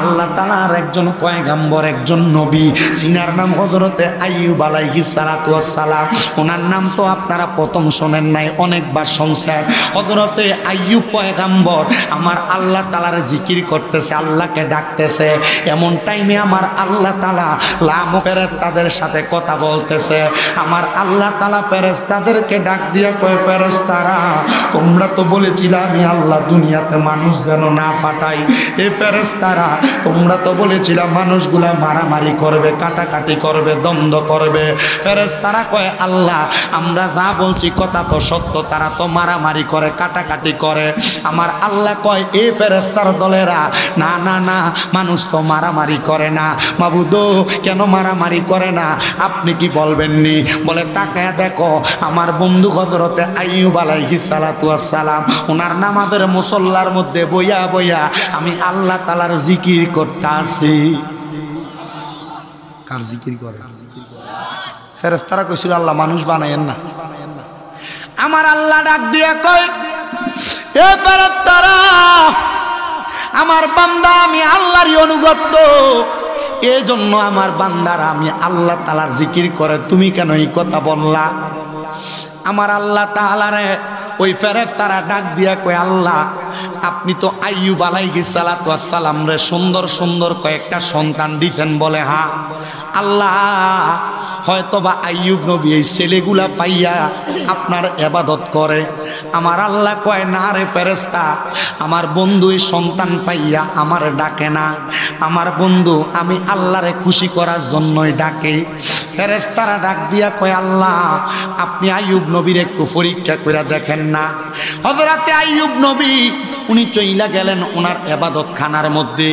আল্লাহ তাআলার একজন পয়গাম্বর, একজন নবী, যিনার নাম হযরতে আইয়ুব আলাইহিস সালাতু ওয়াস সালাম। ওনার নাম তো আপনারা প্রথম শোনেন নাই, অনেকবার শুনছেন। হযরতে আইয়ুব পয়গাম্বর আমার আল্লাহ তাআলার জিকির করতেছে, আল্লাহকে ডাকতেছে। এমন টাইমে আমার আল্লাহ তাআলা লামো ফেরেশতাদের সাথে কথা বলতেছে। আমার আল্লাহ তাআলা ফেরেশতাদেরকে ডাক দিয়া কয়, ফেরেশতারা তোমরা তো বলেছিলে আমি আল্লাহ দুনিয়াতে মানুষ যেন না ফাটাই। এ ফেরেশতারা তোমরা তো বলেছিলে মানুষগুলা মারামারি করবে, কাটাকাটি করবে, দ্বন্দ্ব করবে। ফেরেশতারা কয় আল্লাহ আমরা যা বলছি কথা তো সত্য, তারা তো মারামারি করে, কাটাকাটি করে। আমার আল্লাহ কয় এ ফেরেশতার দলেরা না না না, মানুষ তো মারামারি করে না। মাবুদ কেন মারামারি করে না আপনি কি বলবেননি? বলে তাকায়া দেখো আমার বন্ধু হযরতে আইয়ুব আলাইহিস সালাতু ওয়াস সালাম, ওনার নামাজের মুসল্লার মধ্যে বইয়া বইয়া আমি আল্লাহ তাআলার জিকির করতাছি। কার জিকির করে? ফেরেশতারা কইছিল আল্লাহ মানুষ বানায়েন না। আমার আল্লাহ ডাক দিয়া কয় এ ফেরেশতারা আমার বান্দা আমি আল্লাহরই অনুগত, এই জন্য আমার বান্দারা আমি আল্লাহ তাআলার জিকির করে, তুমি কেন এই কথা বললা? আমার আল্লাহ তাআলারে ওই ফেরেশতারা ডাক দিয়া কয় আল্লাহ আপনি তো আইয়ুব আলাইহিস সালাতু ওয়াস সালাম রে সুন্দর সুন্দর কয়েকটা সন্তান দিবেন। বলে হ্যাঁ। আল্লাহ হয়তোবা আইয়ুব নবী এই ছেলেগুলা পাইয়া আপনার ইবাদত করে। আমার আল্লাহ কয় না রে ফেরেশতা, আমার বন্ধু এই সন্তান পাইয়া আমার ডাকে না, আমার বন্ধু আমি আল্লাহরে খুশি করার জন্যই ডাকে। ফেরেশতারা ডাক দিয়া কয় আল্লাহ আপনি আইয়ুব নবীর একটু পরীক্ষা করে দেখেন না। হযরতে আইয়ুব নবী উনি চইলা গেলেন ওনার ইবাদত খানার মধ্যে।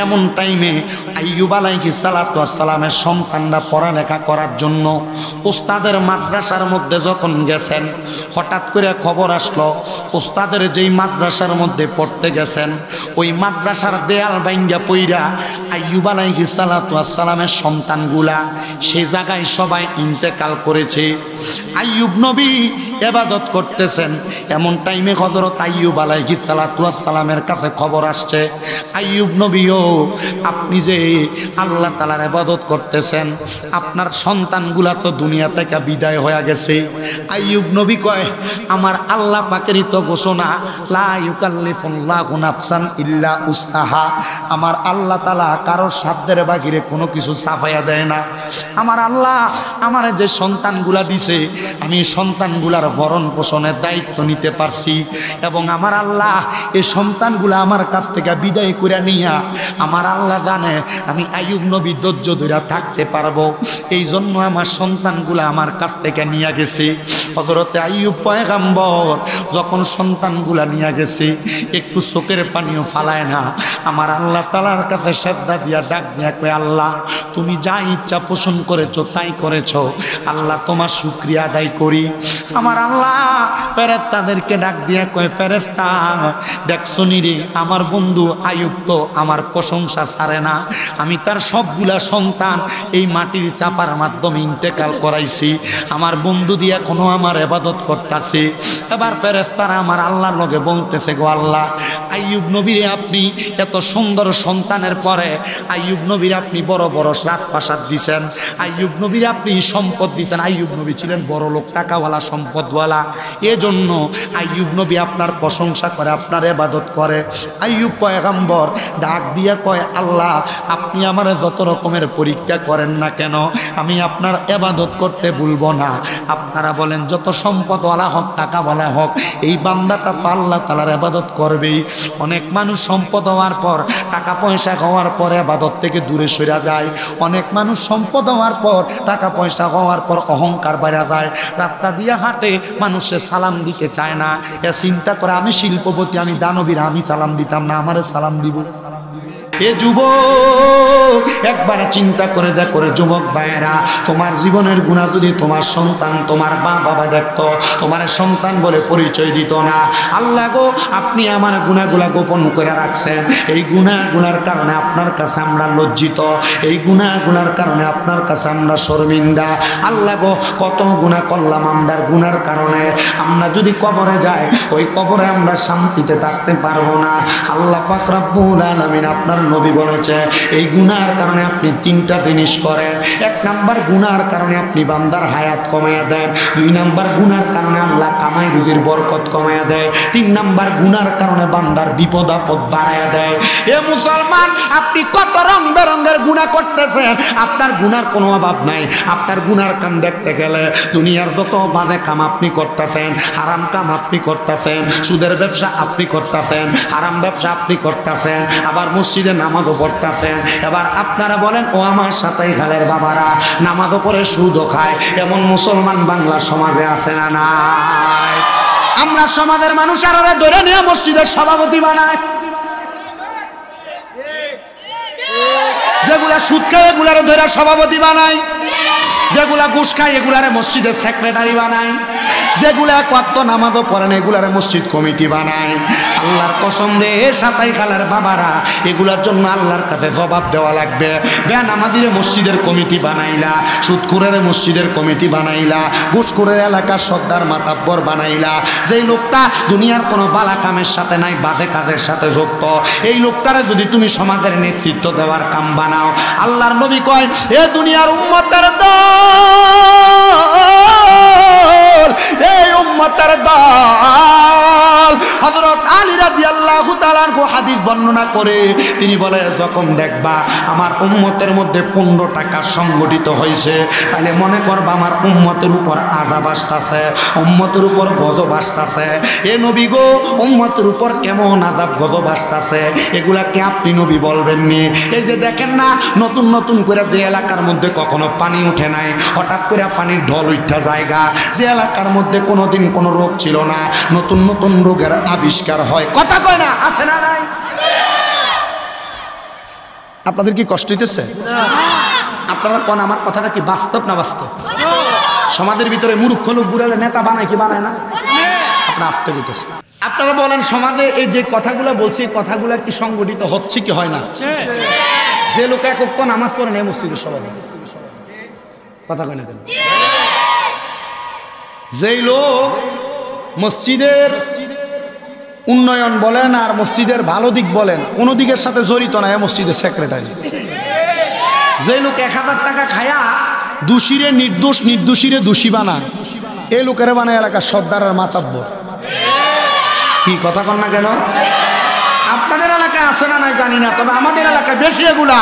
এমন টাইমে আইয়ুব আলাইহিস সালাতু ওয়াস সালামের সন্তানরা পড়ালেখা করার জন্য উস্তাদের মাদ্রাসার মধ্যে যখন গেছেন, হঠাৎ করে খবর আসলো উস্তাদের যেই মাদ্রাসার মধ্যে পড়তে গেছেন ওই মাদ্রাসার দেয়াল ভাঙ্গা পইরা আইয়ুব আলাইহিস সালাতু ওয়াস সালামের সন্তানগুলা সেই জায়গায় সবাই ইন্তেকাল করেছে। আইয়ুব নবী ইবাদত করতেছেন। এমন টাইমে হযরত আইয়ুব আলাইহিস সালাতু ওয়াস সালামের কাছে খবর আসছে আইয়ুব নবীও আপনি যে আল্লাহ তাআলার ইবাদত করতেছেন আপনার সন্তানগুলা তো দুনিয়া থেকে বিদায় হয়ে গেছে। আইয়ুব নবী কয় আমার আল্লাহ পাকেরই তো ঘোষণা লা ইউকাল্লিফুল্লাহু নাফসান ইল্লা উসআহা, আমার আল্লাহ তাআলা কারোর সাধ্যের বাহিরে কোনো কিছু ছাপাইয়া দেয় না। আমার আল্লাহ আমার যে সন্তানগুলা দিছে আমি সন্তানগুলার ভরণ পোষণের দায়িত্ব নিতে পারছি এবং আমার আল্লাহ এই সন্তানগুলা আমার কাছ থেকে বিদায় করে নিয়া আমার আল্লাহ জানে আমি আইয়ুব নবী ধৈর্য ধরে থাকতে পারবো, এই জন্য আমার সন্তানগুলা আমার কাছ থেকে নিয়ে গেছে। হযরতে আইয়ুব পয়গাম্বর যখন সন্তানগুলা নিয়ে গেছে একটু চোখের পানিও ফালায় না, আমার আল্লাহ তাআলার কাছে শ্রদ্ধা দিয়া ডাক দিয়া কয় আল্লাহ তুমি যা ইচ্ছা পোষণ করেছো তাই করেছো, আল্লাহ তোমার শুকরিয়া আদায় করি। আমার আল্লাহ ফেরেশতাদেরকে ডাক দিয়া কয় ফেরেশতা দেখছো নি রে আমার বন্ধু আইয়ুব তো আমার প্রশংসা ছাড়ে না, আমি তার সবগুলা সন্তান এই মাটির চাপার মাধ্যমে ইন্তেকাল করাইছি, আমার বন্ধু দিয়ে এখনো আমার ইবাদত করতেছে। এবার ফেরেশতারা আমার আল্লাহর লগে বলতেছে গো আল্লাহ আইয়ুব নবীরে আপনি এত সুন্দর সন্তানের পরে আইয়ুব নবীর আপনি বড় বড় রাজপ্রাসাদ দিছেন, আইয়ুব নবীর আপনি সম্পদ দিছেন, আইয়ুব নবী ছিলেন বড় লোক টাকাওয়ালা সম্পদওয়ালা, এজন্য আইয়ুব নবী আপনার প্রশংসা করে আপনার ইবাদত করে। আইয়ুব পয়গম্বর ডাক দিয়া কয় আল্লাহ আপনি আমার যত রকমের পরীক্ষা করেন না কেন আমি আপনার ইবাদত করতে ভুলবো না। আপনারা বলেন যত সম্পদওয়ালা হোক টাকাওয়ালা হোক এই বান্দাটা তো আল্লাহ তাআলার ইবাদত করবেই। অনেক মানুষ সম্পদ হওয়ার পর টাকা পয়সা হওয়ার পর ইবাদত থেকে দূরে সরে যায়, অনেক মানুষ সম্পদ হওয়ার পর টাকা পয়সা হওয়ার পর অহংকার বেড়ে যায়, রাস্তা দিয়ে হাঁটে মানুষের সালাম দিতে চায় না, এ চিন্তা করে আমি শিল্পপতি আমি দানবীর আমি সালাম দিতাম না আমারে সালাম দিব। এ যুবক একবার চিন্তা করে দেখো রে যুবক ভাইরা, তোমার জীবনের গুনাহ যদি তোমার সন্তান তোমার মা বাবা দেখতো তোমার সন্তান বলে পরিচয় দিত না। আল্লাহ গো আপনি আমার গুনাহগুলা গোপন করে রাখছেন, এই গুনাহগুলার কারণে আপনার কাছে আমরা লজ্জিত, এই গুনাহগুলার কারণে আপনার কাছে আমরা শর্মিন্দা। আল্লাহ গো কত গুনাহ করলাম, আমরার গুনার কারণে আমরা যদি কবরে যাই ওই কবরে আমরা শান্তিতে থাকতে পারবো না। আল্লাহ পাক রব্বুল আলামিন আপনার নবী বলেছে এই গুনার কারণে আপনি তিনটা জিনিস করেন। এক নাম্বার গুনার কারণে আপনি বান্দার হায়াত কমায়া দেন, দুই নাম্বার গুনার কারণে আল্লাহ কামাই রুজির বরকত কমায়া দেয়, তিন নাম্বার গুনার কারণে বান্দার বিপদ আপদ বাড়ায়া দেয়। এ মুসলমান, আপনি কত রং বেরঙের গুনাহ করতেছেন, আপনার গুনার কোনো অভাব নাই। আপনার গুনার কাম দেখতে গেলে দুনিয়ার যত বাজে কাম আপনি করতেছেন, হারাম কাম আপনি করতেছেন, সুদের ব্যবসা আপনি করতেছেন, হারাম ব্যবসা আপনি করতেছেন, আবার মসজিদে নামাজও পড়তেছেন। এবার আপনারা বলেন, ও আমার সাথে খালের বাবারা, নামাজও পড়ে সুদও খায়, এমন মুসলমান বাংলা সমাজে আছে না নাই? আমরা সমাজের মানুষ আর ধরে নিয়ে মসজিদের সভাপতি বানায়, যেগুলা সুদ খায় এগুলারে ধরে সভাপতি বানায়, যেগুলা ঘুষ খায় এগুলারে মসজিদের সেক্রেটারি বানায়, যেগুলা কত নামাজও পড়ে না এগুলারে মসজিদ কমিটি বানায়। আল্লাহর কসম রে সাতাই খালার বাবারা, এগুলার জন্য আল্লাহর কাছে জবাব দেওয়া লাগবে। বেনামাজিরে মসজিদের কমিটি বানাইলা, সুদখোরের মসজিদের কমিটি বানাইলা, ঘুষখোরের এলাকার সর্দার মাতাব্বর বানাইলা। যেই লোকটা দুনিয়ার কোনো বালা কামের সাথে নাই, বাজে কাজের সাথে যুক্ত, এই লোকটারে যদি তুমি সমাজের নেতৃত্ব দেওয়ার কাম বানাও, আল্লাহর নবী কয় এ দুনিয়ার উম্মতের দল, এই উম্মতের দল। হযরত আলী রাদিয়াল্লাহু তাআলা আনহু হাদিস বর্ণনা করে তিনি বলে, যখন দেখবা আমার উম্মতের মধ্যে 15 টাকা সংগঠিত হয়েছে, তাহলে মনে করবা আমার উম্মতের উপর আযাব আসতেছে, উম্মতের উপর গজব আসতেছে। এ নবী গো, উম্মতের উপর কেমন আযাব গজব আসতেছে এগুলা কি আপনি নবী বলবেন নি? এই যে দেখেন না, নতুন নতুন করে যে এলাকার মধ্যে কখনো পানি উঠে নাই, হঠাৎ করে পানির ঢল উঠা জায়গা, যে এলাকার মধ্যে কোনোদিন কোনো রোগ ছিল না, নতুন নতুন রোগের আবিষ্কার হয়। কথা কয় না, আছে না নাই? আপনাদের কি কষ্ট হইতেছে? আপনারা কোন আমার কথাটা কি বাস্তব না বাস্তব? সমাজের ভিতরে মূর্খ লোক বুড়ালে নেতা বানায় কি বানায় না? আপনারা আসতে বলতেছে। আপনারা বলেন সমাজে এই যে কথাগুলো বলছি, কথাগুলো কি সংগঠিত হচ্ছে কি হয় না? যে লোক একক নামাজ পড়ে না মসজিদের সভাপতি, কথা কয় না কেন? যেই লোক মসজিদের উন্নয়ন বলেন আর মসজিদের ভালো দিক বলেন কোন দিকের সাথে জড়িত না, মসজিদের সেক্রেটারি। যে লোক 1000 টাকা খায়া দোষীরে নির্দোষ, নির্দোষীরে দোষী বানায়, এই লোকের বানায় এলাকার সর্দার আর মাতাব্বর। কি কথা কন না কেন? আপনাদের এলাকায় আছে না নাই জানি না, তবে আমাদের এলাকায় বেশি এগুলা।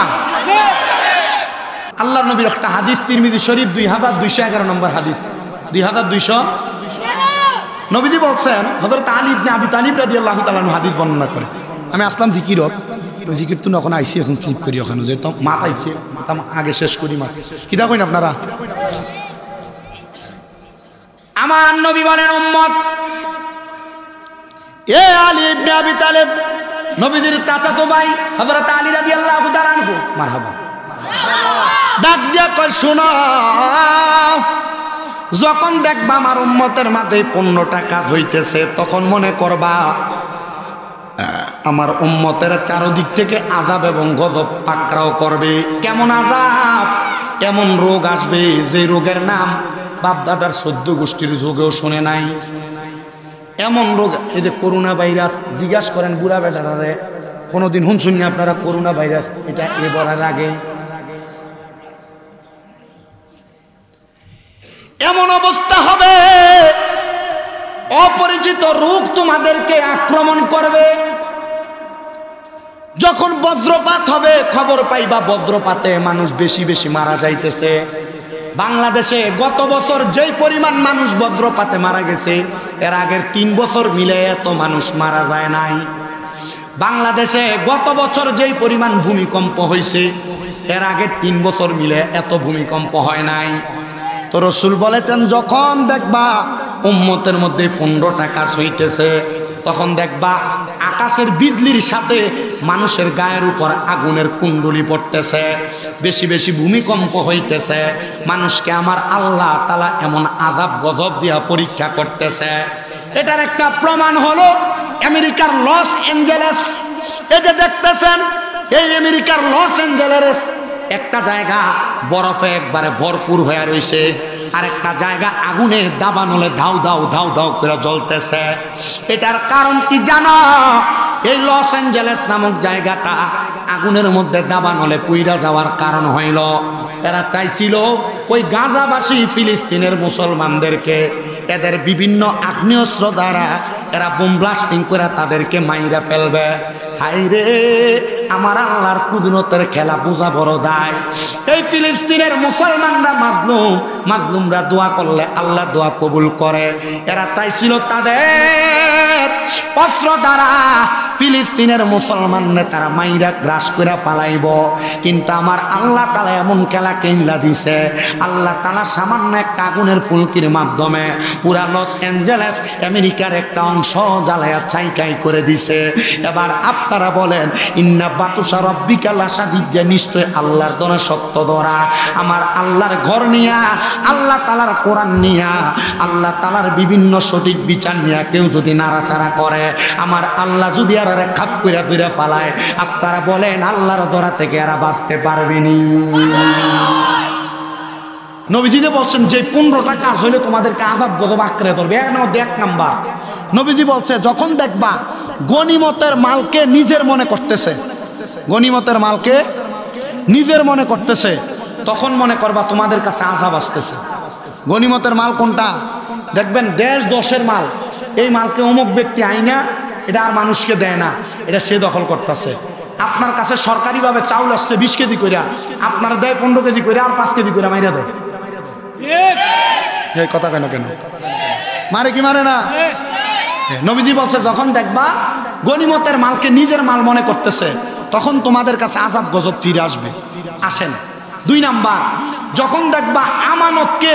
আল্লাহ নবীর একটা হাদিস, তিরমিজি শরীফ 2211 নম্বর হাদিস, 2200 নবীজি বলছেন, হযরত আলী ইবনে আবি তালিব রাদিয়াল্লাহু তাআলা আনহু হাদিস বর্ণনা করে, আমি আসলাম জিকিরত, জিকির তো এখন আইসি, এখন স্লিপ করি, ওখানে যে তো মাথা আইছে, মাথা আগে শেষ করি। মা কি দেখেন আপনারা? আমার নবী বলেন, উম্মত এ আলী ইবনে আবি তালিব, নবীজির চাচাতো ভাই হযরত আলী রাদিয়াল্লাহু তাআলা আনহু, মারহাবা, ডাক দিয়া কয়, শোনো, যখন দেখবা আমার উম্মতের মাঝে 15 টাকা হইতেছে, তখন মনে করবা আমার উম্মতের চারদিক থেকে আযাব এবং গজব পাকড়াও করবে। কেমন আযাব, কেমন রোগ আসবে, যে রোগের নাম বাপদাদার 14 গোষ্ঠীর যুগেও শুনে নাই। এমন রোগ, এই যে করোনা ভাইরাস, জিজ্ঞাসা করেন বুড়া বেটারে, কোনোদিন শুনছেন না আপনারা করোনা ভাইরাস? এটা এবারের আগে এমন অবস্থা হবে, অপরিচিত রোগ তোমাদেরকে আক্রমণ করবে। যখন বজ্রপাত হবে, খবর পাইবা বজ্রপাতে মানুষ বেশি বেশি মারা যাইতেছে। বাংলাদেশে গত বছর যেই পরিমাণ মানুষ বজ্রপাতে মারা গেছে, এর আগের 3 বছর মিলে এত মানুষ মারা যায় নাই। বাংলাদেশে গত বছর যেই পরিমাণ ভূমিকম্প হয়েছে, এর আগের 3 বছর মিলে এত ভূমিকম্প হয় নাই। তো রাসূল বলেছেন, যখন দেখবা উম্মতের মধ্যে 15 টাকা হইতেছে, তখন দেখবা আকাশের বিজলির সাথে মানুষের গায়ের উপর আগুনের কুণ্ডলি পড়তেছে, বেশি বেশি ভূমিকম্প হইতেছে, মানুষকে আমার আল্লাহ তাআলা এমন আযাব গজব দিয়া পরীক্ষা করতেছে। এটার একটা প্রমাণ হলো আমেরিকার লস অ্যাঞ্জেলেস। এই যে দেখতেছেন, এই আমেরিকার লস অ্যাঞ্জেলেস একটা জায়গা বরফে একবারে ভরপুর হয়ে রয়েছে, আর একটা জায়গা আগুনে দাবানলে ধাউ ধাউ ধাউ ধাউ করে জ্বলতেছে। এটার কারণ কি জানো? এই লস অ্যাঞ্জেলেস নামক জায়গাটা আগুনের মধ্যে দাবানলে পুইরা যাওয়ার কারণ হইল এরা চাইছিল ওই গাজাবাসী ফিলিস্তিনের মুসলমানদেরকে এদের বিভিন্ন আগ্নেয়াস্ত্র দ্বারা এরা বোম ব্লাস্টিং করে তাদেরকে মাইরা ফেলবে। হাইরে আমার আল্লাহর কুদরতের খেলা বোঝা বড় দায়। এই ফিলিস্তিনের মুসলমানরা মাজলুমরা দোয়া করলে আল্লাহ দোয়া কবুল করে। এরা চাইছিল তাদের অস্ত্র দ্বারা ফিলিস্তিনের মুসলমানরা তারা মাইরা গ্রাস করে পালাইব, কিন্তু আমার আল্লাহ তাআলা এমন খেলা কেইলা দিছে। আল্লাহ তাআলা সামান্য একটা আগুনের ফুলকির মাধ্যমে পুরা লস অ্যাঞ্জেলেস আমেরিকার একটা অংশ জ্বালায়া ছাইকাই করে দিছে। এবার আপনারা বলেন ইন্না বাতুশা রাব্বিকা লাশাদীদ, নিশ্চয় আল্লাহর দরে শক্ত ধরা। আমার আল্লাহর ঘর নিয়া, আল্লাহ তাআলার কোরআন নিয়া, আল্লাহ তাআলার বিভিন্ন সঠিক বিচার নিয়া কেউ যদি নাড়াচাড়া করে, আমার আল্লাহ যদি আর খাপ করে ধরে ফালায়, আপনারা বলেন আল্লাহর দরা থেকে এরা বাঁচতে পারবেনি? নবীজি যে বলছেন যে 15টা কাজ হইলে তোমাদেরকে আযাব গজব আঁকড়ে ধরবে। এক নাম্বার নবীজি বলছে যখন দেখবা গনিমতের মালকে নিজের মনে করতেছে, গনিমতের মালকে নিজের মনে করতেছে, তখন মনে করবা তোমাদের কাছে আযাব আসতেছে। গনিমতের মাল কোনটা? দেখবেন দেশ দশের মাল, এই মালকে অমুক ব্যক্তি আইনা এটা আর মানুষকে দেয় না, এটা সে দখল করতেছে। আপনার কাছে সরকারিভাবে চাউল আসছে 20 কেজি করে, আপনার দেয় 15 কেজি করে আর 5 কেজি করে মাইরা দেয়। এই কথা কেন কেন মারে কি মারে না? নবীজি বলছে যখন দেখবা গনিমতের মালকে নিজের মাল মনে করতেছে, তখন তোমাদের কাছে আযাব গজব ফিরে আসবে। আসেন 2 নাম্বার, যখন দেখবা আমানতকে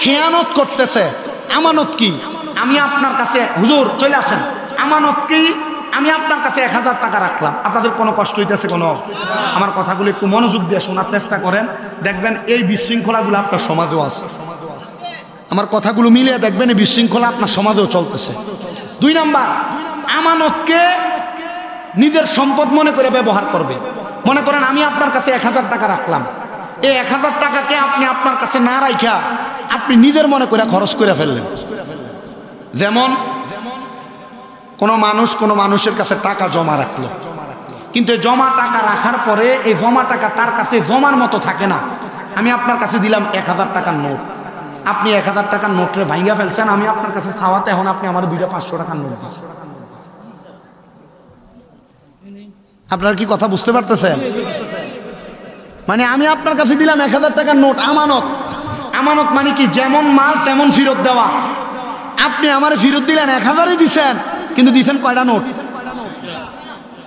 খেয়ানত করতেছে। আমানত কি? আমি আপনার কাছে, হুজুর চলে আসেন, আমানত কি? আমি আপনার কাছে 1000 টাকা রাখলাম, আপনাদের কোনো কষ্ট হইতেছে? কোনো? আমার কথাগুলো একটু মনোযোগ দিয়ে শোনার চেষ্টা করেন, দেখবেন এই বিশৃঙ্খলাগুলো আপনার সমাজেও আছে। আমার কথাগুলো মিলিয়ে দেখবেন এই বিশৃঙ্খলা আপনার সমাজেও চলতেছে। 2 নাম্বার, আমানতকে নিজের সম্পদ মনে করে ব্যবহার করবে। মনে করেন আমি আপনার কাছে 1000 টাকা রাখলাম, এই 1000 টাকাকে আপনি আপনার কাছে না রাখা আপনি নিজের মনে করে খরচ করে ফেললেন। যেমন কোনো মানুষের কাছে টাকা জমা রাখলো, কিন্তু জমা টাকা রাখার পরে এই জমা টাকা তার কাছে জমার মতো থাকে না। আমি আপনার কাছে দিলাম 1000 টাকার নোট, আপনি 1000 টাকার নোটরে ভাঙ্গা ফেলছেন, আমি আপনার কাছে চাওয়াতে এখন আপনি আমার 2টা 500 টাকার নোট দিচ্ছেন। আপনারা কি কথা বুঝতে পারতেছেন? মানে আমি আপনার কাছে দিলাম 1000 টাকার নোট, আমানত। আমানত মানে কি? যেমন মাল তেমন ফেরত দেওয়া। আপনি আমার ফেরত দিলেন 1000ই দিছেন, কিন্তু দিছেন কয়টা নোট?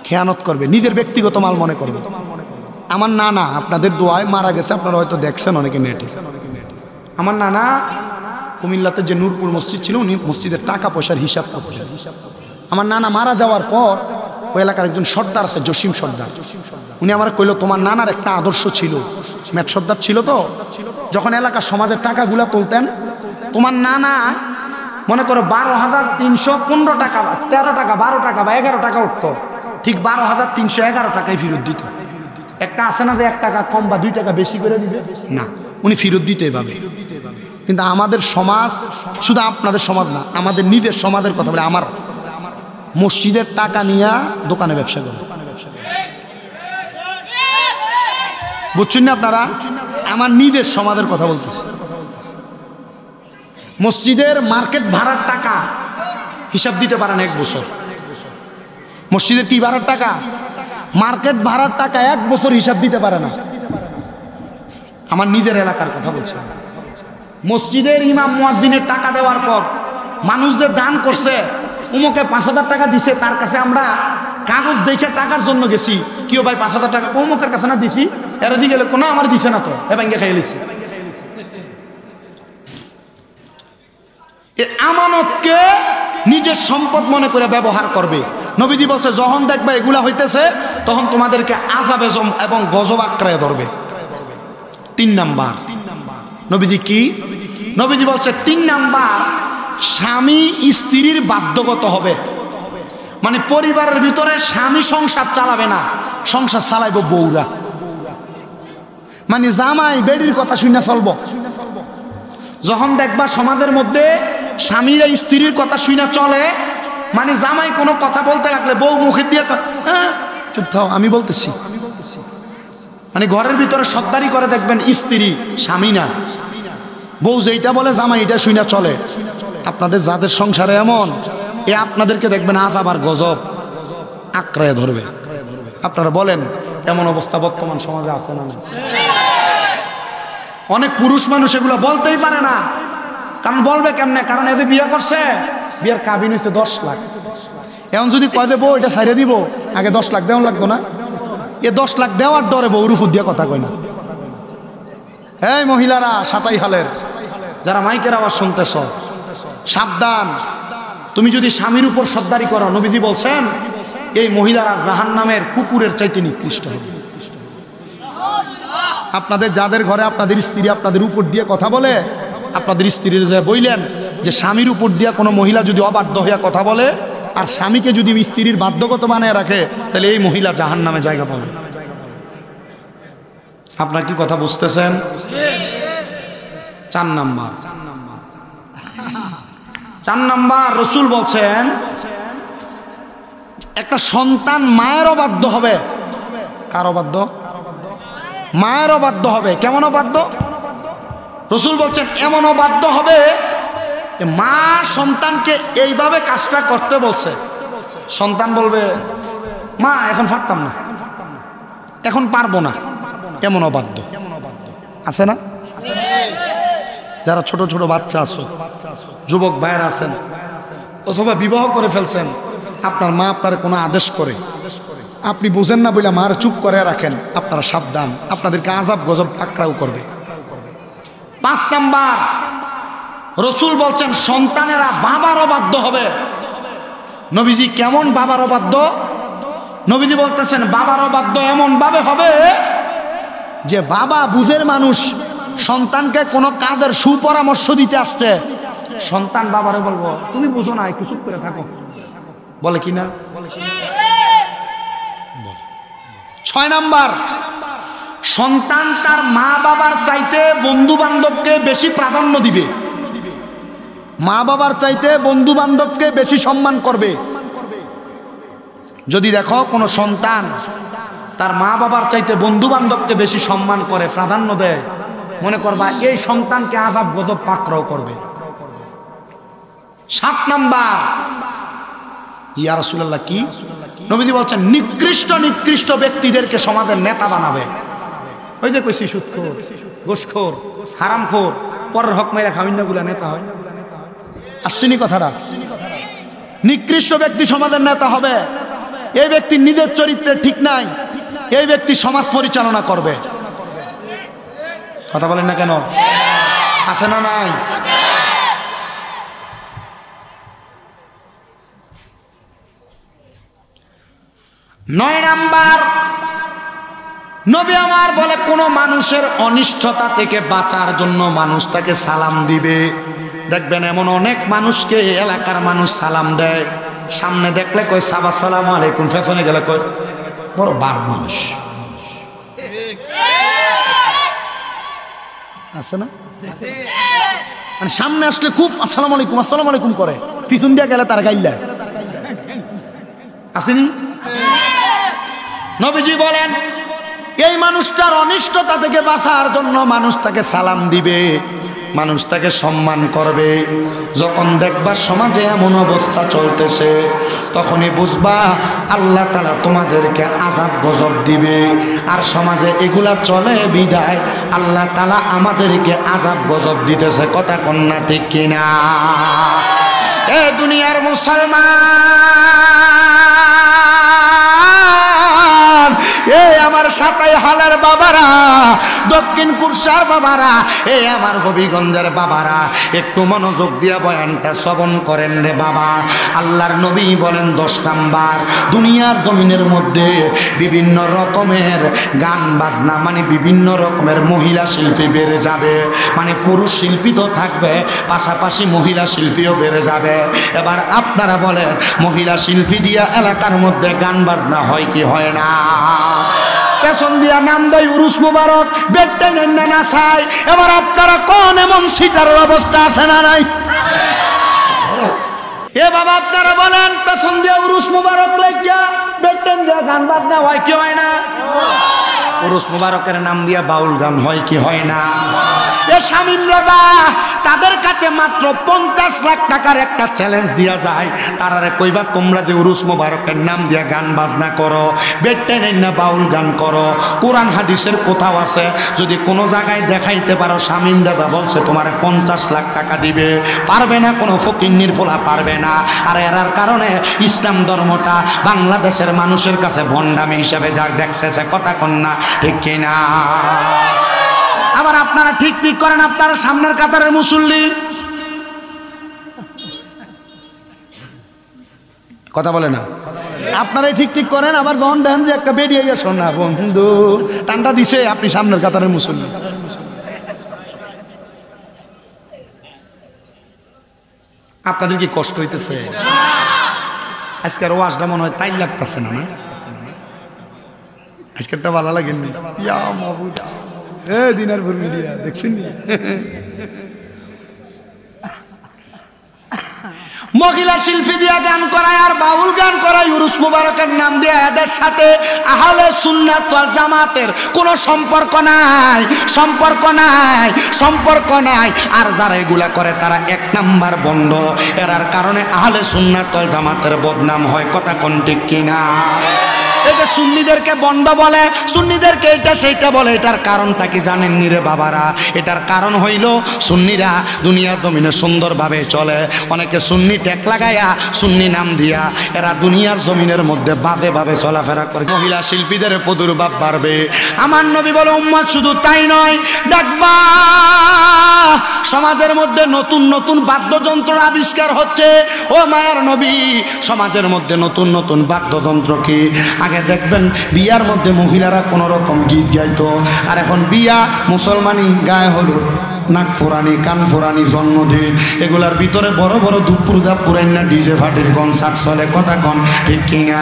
খেয়ানত করবে, নিজের ব্যক্তিগত মাল মনে করবে। আমার নানা আপনাদের দোয়ায় মারা গেছে, আপনারা হয়তো দেখছেন অনেকে নেটে। আমার নানা কুমিল্লাতে যে নূরপুর মসজিদ ছিল, উনি মসজিদের টাকা পয়সার হিসাব করতেন। আমার নানা মারা যাওয়ার পর ওই এলাকার একজন সর্দার আছে, জসিম সর্দার, উনি আমার কইল তোমার নানার একটা আদর্শ ছিল, মেট সর্দার ছিল তো, যখন এলাকার সমাজের টাকাগুলা তুলতেন, তোমার নানা মনে করো 12,315 টাকা, 13 টাকা, 12 টাকা বা 11 টাকা উঠতো, ঠিক 12,311 টাকায় ফেরত দিত। একটা আছে না যে 1 টাকা কম বা 2 টাকা বেশি করে দিবে, না, উনি ফেরত দিতে এভাবে। কিন্তু আমাদের সমাজ, শুধু আপনাদের সমাজ না, আমাদের নিজের সমাজের কথা বলে, আমার মসজিদের টাকা নিয়ে দোকানে ব্যবসা করে, বুঝছেন না আপনারা? আমার নিজের সমাজের কথা বলতেছি। মসজিদের মার্কেট ভাড়ার টাকা হিসাব দিতে পারেন 1 বছর। মসজিদের কি ভাড়ার টাকা? মার্কেট ভাড়ার টাকা 1 বছর হিসাব দিতে পারে না। আমার নিজের এলাকার কথা বলছি। মসজিদের ইমাম মুয়াজ্জিনের টাকা দেওয়ার পর মানুষ যে দান করছে, উমুকে 5000 টাকা দিছে, তার কাছে আমরা কাগজ দেখে টাকার জন্য গেছি, কেউ ভাই 5000 টাকা অমুকের কাছে না দিছি, এরা দিয়ে গেলে কোনো আমার দিছে না তো, এবার খেয়ে লিছি। আমানতকে নিজের সম্পদ মনে করে ব্যবহার করবে। নবীজি বলছে যখন দেখবা এগুলা হইতেছে, তখন তোমাদেরকে আযাব এবং গজব আঁকড়ায় ধরবে। 3 নাম্বার নবীজি কি? নবীজি বলছে 3 নাম্বার, স্বামী স্ত্রীর বাধ্যগত হবে। মানে পরিবারের ভিতরে স্বামী সংসার চালাবে না, সংসার চালাইব বউরা। মানে জামাই বেডির কথা শুনে চলবো। যখন দেখবা সমাজের মধ্যে স্বামীরা স্ত্রীর কথা শুনে চলে, মানে জামাই কোনো কথা বলতে লাগলে বউ মুখের দিয়ে হ্যাঁ চুপ থাও আমি বলতেছি, মানে ঘরের ভিতরে সর্দারি করে দেখবেন স্ত্রী, স্বামী না। বউ যেইটা বলে জামাই এটা শুইনা চলে। আপনাদের যাদের সংসারে এমন, এ আপনাদেরকে দেখবেন আযাব আর গজব আঁকড়ায় ধরবে। আপনারা বলেন এমন অবস্থা বর্তমান সমাজে আছে না? অনেক পুরুষ মানুষ এগুলো বলতেই পারে না। কারণ বলবে কেমনে? কারণ এতে বিয়ে করছে, বিয়ের কাবিন হয়েছে 10 লাখ। এখন যদি কয় দেবো এটা ছাইড়ে দিব, আগে 10 লাখ দেওয়া লাগতো না? এ 10 লাখ দেওয়ার ডরে বউর উপর দিয়ে কথা কয় না। এই মহিলারা 27 হালের যারা মাইকের আওয়াজ শুনতেছ, সাবধান। তুমি যদি স্বামীর উপর সর্দারি করো, নবীজি বলছেন এই মহিলারা জাহান্নামের কুকুরের চাইতে নিকৃষ্ট হবে। আপনাদের যাদের ঘরে আপনাদের স্ত্রী আপনাদের উপর দিয়ে কথা বলে, আপনাদের স্ত্রীর যে বললেন যে স্বামীর উপর দিয়ে কোনো মহিলা যদি অবাধ্য হইয়া কথা বলে আর স্বামীকে যদি স্ত্রীর বাধ্যগত বানায় রাখে, তাহলে এই মহিলা জাহান্নামে জায়গা পাবে। আপনার কি কথা বুঝতেছেন? 4 নাম্বার রসুল বলছেন একটা সন্তান মায়ের অবাধ্য হবে। কার অবাধ্য? মায়ের অবাধ্য হবে। কেমন অবাধ্য? রসুল বলছেন এমন অবাধ্য হবে মা সন্তানকে এইভাবে কাজটা করতে বলছে, সন্তান বলবে মা এখন পারতাম না, এখন পারবো না। এমন অবাধ্য আছে না? যারা ছোট ছোট বাচ্চা আছো, যুবক ভাইয়েরা আছেন, অথবা বিবাহ করে ফেলছেন, আপনার মা আপনার কোনো আদেশ করে আপনি বুঝেন না বলে মার চুপ করে রাখেন, আপনারা সাবধান, আপনাদেরকে আযাব গজব পাকড়াও করবে। 5 নাম্বার রসুল বলছেন সন্তানেরা বাবার অবাধ্য হবে। নবীজি কেমন বাবার অবাধ্য? নবীজি বলতেছেন বাবার অবাধ্য এমন ভাবে হবে যে বাবা বুঝের মানুষ সন্তানকে কোনো কাজের সুপরামর্শ দিতে আসছে, সন্তান বাবারে বলবো তুমি বুঝো না, একটু চুপ করে থাকো, বলে কিনা? 6 নাম্বার সন্তান তার মা বাবার চাইতে বন্ধু বান্ধবকে বেশি প্রাধান্য দিবে। মা বাবার চাইতে বন্ধু বান্ধবকে বেশি সম্মান করবে। যদি দেখো কোনো সন্তান তার মা বাবার চাইতে বন্ধু বান্ধবকে বেশি সম্মান করে, প্রাধান্য দেয়, মনে করবা এই সন্তানকে আযাব গজব পাকড়াও করবে। 7 নাম্বার ইয়া রাসূলুল্লাহ কি? নবীজি বলছেন নিকৃষ্ট ব্যক্তিদেরকে সমাজের নেতা বানাবে। ওই যে কইছি সুদখোর, ঘুষখোর, হারামখোর, পরের হক মেরে খামিন্নাগুলা নেতা হয়। আসছেনি কথাটা? নিকৃষ্ট ব্যক্তি সমাজের নেতা হবে। এই ব্যক্তি নিজের চরিত্রে ঠিক নাই, এই ব্যক্তি সমাজ পরিচালনা করবে। কথা বলেন না কেন? আছে না নাই? 9 নাম্বার নবী আমার বলে কোন মানুষের অনিষ্টতা থেকে বাঁচার জন্য মানুষ তাকে সালাম দিবে। দেখবেন এমন অনেক মানুষকে এলাকার মানুষ সালাম দেয়, সামনে দেখলে কয় সাবা সালাম আলাইকুম, পেছনে গেলে কয় বড় বার মানুষ আছে না? মানে সামনে আসলে খুব আসসালামু আলাইকুম করে, পিছন দিয়ে গেলে তার গাইলা আসেনি? নবীজি বলেন এই মানুষটার অনিষ্টতা থেকে বাঁচার জন্য মানুষ তাকে সালাম দিবে, মানুষ তাকে সম্মান করবে। যখন দেখবা সমাজে এমন অবস্থা চলতেছে, তখনই বুঝবা আল্লাহ তাআলা তোমাদেরকে আযাব গজব দিবে। আর সমাজে এগুলা চলে বিদায় আল্লাহ তাআলা আমাদেরকে আযাব গজব দিতেছে। কথা কন্যা ঠিক কিনা? এ দুনিয়ার মুসলমান, এই আমার 27 হালের বাবারা, দক্ষিণ কুরসার বাবারা, এই আমার হবিগঞ্জের বাবারা, একটু মনোযোগ দিয়া বয়ানটা শ্রবণ করেন রে বাবা। আল্লাহর নবী বলেন 10 নাম্বার দুনিয়ার জমিনের মধ্যে বিভিন্ন রকমের গান বাজনা, মানে বিভিন্ন রকমের মহিলা শিল্পী বেড়ে যাবে। মানে পুরুষ শিল্পী তো থাকবে, পাশাপাশি মহিলা শিল্পীও বেড়ে যাবে। এবার আপনারা বলেন মহিলা শিল্পী দিয়া এলাকার মধ্যে গান বাজনা হয় কি হয় না? পেছন দিয়া নাম দেয় উরুস মুবারক, বেডটাই না নাচায়। এবার আপনারা কোন এমন সিটারের অবস্থা আছে না নাই? এ বাবা আপনারা বলেন, পেছন দিয়ে উরুস মুবারক লাগিয়া বেটেন দিয়ে গান বাজনা হয় কি হয় না? উরুস মুবারকের নাম দিয়া বাউল গান হয় কি হয় না? এ শামীম রাজা তাদের কাছে মাত্র 50 লাখ টাকার একটা চ্যালেঞ্জ দিয়া যায়। তারারে কইবা তোমরা যে উরুস মুবারকের নাম দিয়া গান বাজনা করো, বেটেন না বাউল গান করো, কোরআন হাদিসের কোথাও আছে যদি কোনো জায়গায় দেখাইতে পারো শামীম রাজা বলছে তোমার 50 লাখ টাকা দিবে? পারবে না, কোনো ফকিন্নির ফোলা পারবে না। আর এরার কারণে ইসলাম ধর্মটা বাংলাদেশের মানুষের কাছে ভণ্ডামি হিসাবে যা দেখতেছে, কথা কন্যা ঠিক কিনা? আবার আপনারা ঠিক ঠিক করেন, আপনারা সামনের কাতারের মুসল্লি, কথা বলে না, আপনারাই ঠিক ঠিক করেন। আবার যখন দেখেন যে একটা বেরিয়ে গেছো না বন্ধু টান্ডা দিছে, আপনি সামনের কাতারের মুসল্লি। আপনাদের কি কষ্ট হইতেছে? আজকের ওয়াজটা মনে হয় তাই লাগতেছে না? না আজকেরটা ভালো লাগেনি? দিনারপুর মিডিয়া দেখছেন মহিলা শিল্পী দিয়া গান করায় আর বাউল গান করায়, উরুস মুবারকের নাম দিয়ে এদের সাথে আহলে সুন্নাত ওয়াল জামাতের কোনো সম্পর্ক নাই, সম্পর্ক নাই, সম্পর্ক নাই। আর যারা এগুলা করে তারা 1 নাম্বার বন্ধ। এরার কারণে আহলে সুন্নাত ওয়াল জামাতের বদনাম হয়, কথা কোন ঠিক কিনা? এই যে সুন্নিদেরকে বন্ধ বলে, সুন্নিদেরকে এটা সেইটা বলে, এটার কারণটা কি জানেন নি রে বাবারা? এটার কারণ হইল সুন্নিরা দুনিয়ার জমিনে সুন্দরভাবে চলে। অনেকে সুন্নি ট্যাগ লাগাইয়া সুন্নি নাম দিয়া এরা দুনিয়ার জমিনের মধ্যে বাজেভাবে চলাফেরা করে। মহিলা শিল্পীদের প্রাদুর্ভাব বাড়বে। আমার নবী বলে উম্মত শুধু তাই নয়, দেখবা সমাজের মধ্যে নতুন নতুন বাদ্যযন্ত্র আবিষ্কার হচ্ছে। ও মায়ার নবী, সমাজের মধ্যে নতুন নতুন বাদ্যযন্ত্র কি? আগে দেখবেন বিয়ার মধ্যে মহিলারা কোন রকম গীত গাইতো, আর এখন বিয়া মুসলমানি গায়ে হলুদ, নাক ফোরানি, কান ফোরানি, জন্মদিন, এগুলার ভিতরে বড় বড় দুপুর দাপুরেন না ডিজে ফাটির কনসার্ট চলে, কথা কন ঠিক কিনা?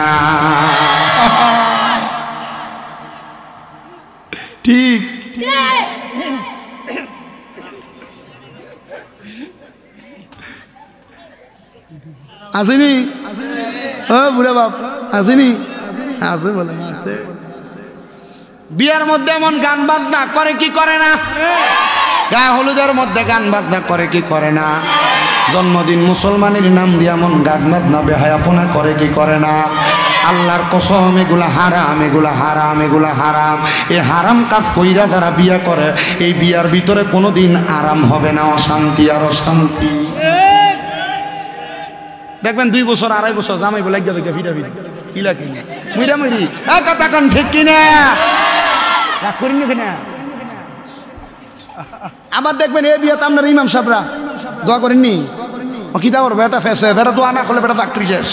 ঠিক আসেনি? ও বুড়া বাপ আসেনি? আছে বলে মারতে। বিয়ার মধ্যে এমন গান বাজনা করে কি করে না? গায়ে হলুদের মধ্যে গান বাজনা করে কি করে না? জন্মদিন মুসলমানের নাম দিয়ে এমন গান বাজনা বেহায়াপনা করে কি করে না? আল্লাহর কসম এগুলা হারাম, এগুলা হারাম, এগুলা হারাম। এই হারাম কাজ কইরা যারা বিয়া করে, এই বিয়ার ভিতরে কোনোদিন আরাম হবে না, অশান্তি আর অশান্তি। দেখবেন 2 বছর 2.5 বছর জামাই বলে গেছে ফিটা ফিটা কিলা কিনা মুইরা মুইরি কথা কান ঠিক কিনা রাগ করিনি কিনা? আবার দেখবেন এই বিয়াতে আপনার ইমাম সাহেবরা দোয়া করেননি? ও কি দাও বেটা ফেসে বেটা দোয়া না করলে বেটা চাকরি শেষ,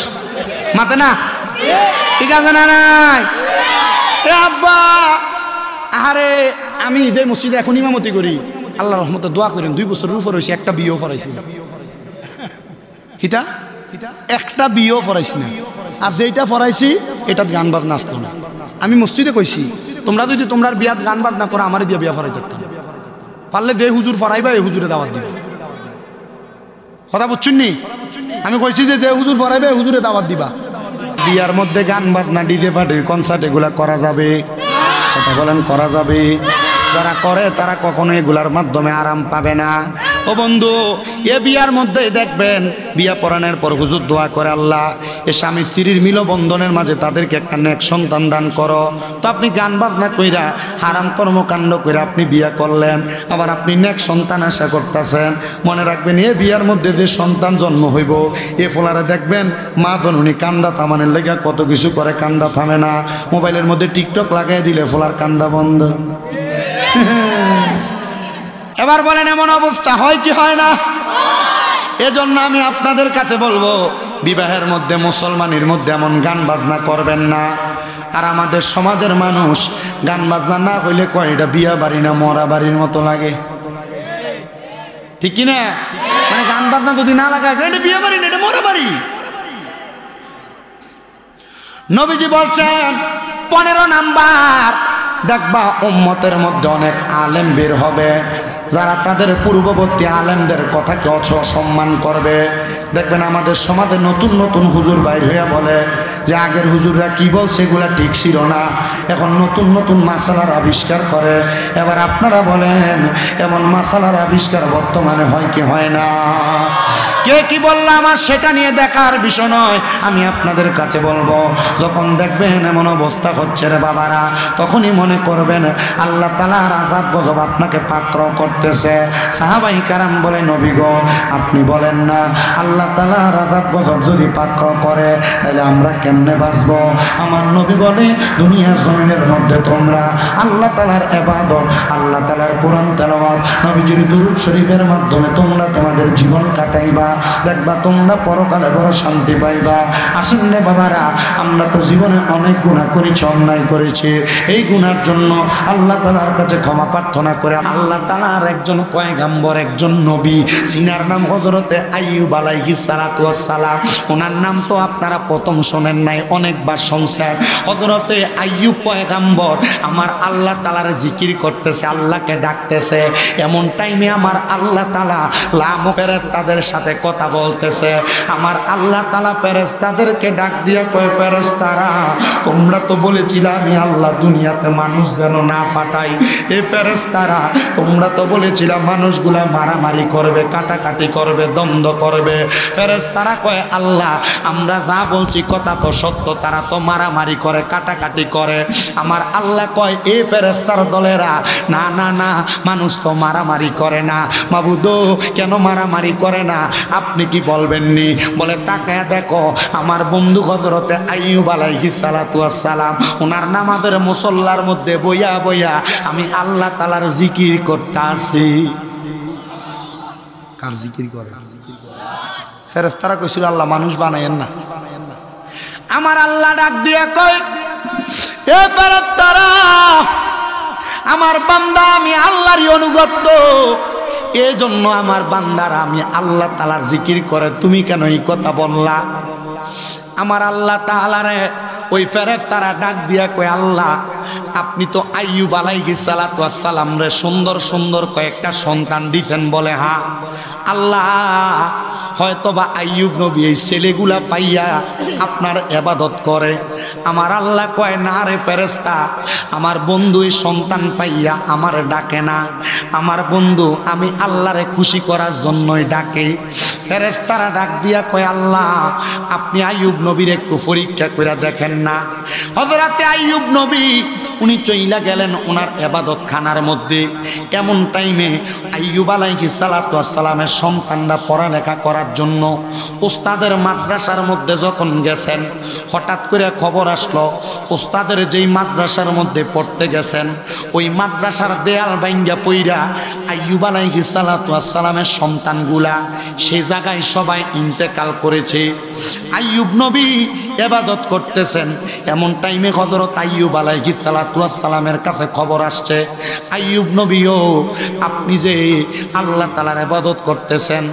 মাতে না? ঠিক আছে না? নাই এ আব্বা, আরে আমি যে মসজিদে এখন ইমামতি করি, আল্লাহ রহমতে দোয়া করেন 2 বছরের উপর হয়েছে, একটা বিয়েও পড়াইছি। কিটা? একটা বিয়েও পড়াইছি না। আর যেটা পড়াইছি এটাত গান বাজনা আসতো না। আমি মসজিদে কইছি তোমরা যদি তোমরা বিয়াত গান বাজনা করো, আমারই দিয়ে বিয়া পড়াই থাকতাম। পারলে যে হুজুর পড়াইবা এই হুজুরে দাওয়াত দিবে, কথা বুঝছেন নি? আমি কইছি যে হুজুর পড়াইবে এই হুজুরে দাওয়াত দিবা। বিয়ার মধ্যে গান বাজনা, ডিজে পার্টির কনসার্ট এগুলা করা যাবে? কথা বলেন, করা যাবে? যারা করে তারা কখনো এগুলার মাধ্যমে আরাম পাবে না। ও বন্ধু, এ বিয়ার মধ্যে দেখবেন বিয়া পড়ানোর পর হুজুর দোয়া করে, আল্লাহ এ স্বামী স্ত্রীর মিলবন্ধনের মাঝে তাদেরকে একটা নেক সন্তান দান করো। তো আপনি গান বাজনা কইরা হারাম কর্মকাণ্ড কইরা আপনি বিয়া করলেন, আবার আপনি নেক সন্তান আশা করতেছেন। মনে রাখবেন এ বিয়ার মধ্যে যে সন্তান জন্ম হইব, এ ফোলারে দেখবেন মা জননী কান্দা থামানোর লেগে কত কিছু করে, কান্দা থামে না। মোবাইলের মধ্যে টিকটক লাগাই দিলে ফোলার কান্দা বন্ধ। এবার বলেন এমন অবস্থা হয় কি হয় না? এজন্য আমি আপনাদের কাছে বলবো, বিবাহের মধ্যে মুসলমানের মধ্যে এমন গান বাজনা করবেন না। আর আমাদের সমাজের মানুষ গান বাজনা না হইলে কয় এটা বিয়া বাড়ি না মরা বাড়ির মতো লাগে, ঠিক কিনা? মানে গান বাজনা যদি না লাগায় এটা বিয়া বাড়ি না, এটা মরা বাড়ি। নবীজি বলছেন 15 নাম্বার দেখবা উম্মতের মধ্যে অনেক আলেম বের হবে, যারা তাদের পূর্ববর্তী আলেমদের কথাকে অসম্মান করবে। দেখবেন আমাদের সমাজে নতুন নতুন হুজুর বাইর হইয়া বলে যে আগের হুজুররা কি বলছে এগুলা ঠিক ছিল না, এখন নতুন নতুন মাসালার আবিষ্কার করে। এবার আপনারা বলেন এমন মাসালার আবিষ্কার বর্তমানে হয় কি হয় না? কে কি বললো আমার সেটা নিয়ে দেখার বিষয় নয়। আমি আপনাদের কাছে বলবো, যখন দেখবেন এমন অবস্থা হচ্ছে রে বাবারা, তখনই মনে করবেন আল্লাহ তাআলার আযাব গজব আপনাকে পাকড়াও করতেছে। সাহাবায়ে কেরাম বলে, নবী গো আপনি বলেন না আল্লাহ তাআলার আযাব গজব যদি পাকড়াও করে তাহলে আমরা কেমনে বাঁচবো? আমার নবী বলে, দুনিয়া জমিনের মধ্যে তোমরা আল্লাহ তাআলার ইবাদত, আল্লাহ তাআলার কোরআন তেলাওয়াত, নবীজির দুরূদ শরীফের মাধ্যমে তোমরা তোমাদের জীবন কাটাইবা, দেখবা তোমরা পরকালে বড় শান্তি পাইবা। আসুন রে বাবারা, আমরা তো জীবনে অনেক গুনাহ করেছি, অন্যায় করেছি। এই গুনার জন্য আল্লাহ তাআলার কাছে ক্ষমা প্রার্থনা করে আল্লাহ তাআলার একজন পয়গম্বর, একজন নবী, যিনার নাম হযরতে আইয়ুব আলাইহিস সালাতু ওয়াস সালাম। ওনার নাম তো আপনারা প্রথম শোনেন নাই, অনেকবার শুনছেন। হযরতে আইয়ুব পয়গম্বর আমার আল্লাহ তাআলার জিকির করতেছে, আল্লাহকে ডাকতেছে। এমন টাইমে আমার আল্লাহ তাআলা লামো ফেরেশতাদের সাথে কথা বলতেছে। আমার আল্লাহ তাআলা ফেরেশতাদেরকে ডাক দিয়া কয়, ফেরেশতারা তোমরা তো বলেছিলে আমি আল্লাহ দুনিয়াতে মানুষ যেন না ফাটাই। এ ফেরেশতারা তোমরা তো বলেছিলে মানুষগুলা মারামারি করবে, কাটাকাটি করবে, দ্বন্দ্ব করবে। ফেরেশতারা কয়, আল্লাহ আমরা যা বলছি কথা তো সত্য, তারা তো মারামারি করে, কাটাকাটি করে। আমার আল্লাহ কয়, এ ফেরেশতার দলেরা, না না না, মানুষ তো মারামারি করে না। মাবুদ কেন মারামারি করে না আপনি কি বলবেননি? বলে তাকায়া দেখো আমার বন্ধু হযরতে আইয়ুব আলাইহিস সালাতু ওয়াস সালাম, ওনার নামাজের মুসল্লার মধ্যে বইয়া বইয়া আমি আল্লাহ তাআলার জিকির করতাছি। কার জিকির করে? ফেরেশতারা কইছিল আল্লাহ মানুষ বানায়েন না। আমার আল্লাহ ডাক দিয়া কয়, এ ফেরেশতারা আমার বান্দা আমি আল্লাহরই অনুগত, এই জন্য আমার বান্দারা আমি আল্লাহ তাআলার জিকির করে, তুমি কেন এই কথা বললা? আমার আল্লাহ তাআলারে ওই ফেরেশতারা ডাক দিয়া কয়, আল্লাহ আপনি তো আইয়ুব আলাইহিস সালাতু ওয়াস সালাম রে সুন্দর সুন্দর কয়েকটা সন্তান দিবেন। বলে হ্যাঁ। আল্লাহ হয়তোবা আইয়ুব নবী এই ছেলেগুলা পাইয়া আপনার ইবাদত করে। আমার আল্লাহ কয়, না রে ফেরেশতা, আমার বন্ধু এই সন্তান পাইয়া আমার ডাকে না, আমার বন্ধু আমি আল্লাহরে খুশি করার জন্যই ডাকে। ফেরেশতারা ডাক দিয়া কয়, আল্লাহ আপনি আইয়ুব নবীর একটু পরীক্ষা করে দেখেন না। হযরতে আইয়ুব নবী উনি চইলা গেলেন ওনার ইবাদত খানার মধ্যে। এমন টাইমে আইয়ুব আলাইহিস সালাতু ওয়াস সালামের সন্তানরা পড়ালেখা করার জন্য উস্তাদের মাদ্রাসার মধ্যে যখন গেছেন, হঠাৎ করে খবর আসলো উস্তাদের যেই মাদ্রাসার মধ্যে পড়তে গেছেন ওই মাদ্রাসার দেয়াল ভাঙ্গা পইরা আইয়ুব আলাইহিস সালাতু ওয়াস সালামের সন্তানগুলা সেই জায়গায় সবাই ইন্তেকাল করেছে। আইয়ুব নবী ইবাদত করতেছেন। এমন টাইমে হযরত আইয়ুব আলাইহিস সালাতু ওয়াস সালামের কাছে খবর আসছে, আইয়ুব নবীও আপনি যে আল্লাহ তাআলার ইবাদত করতেছেন,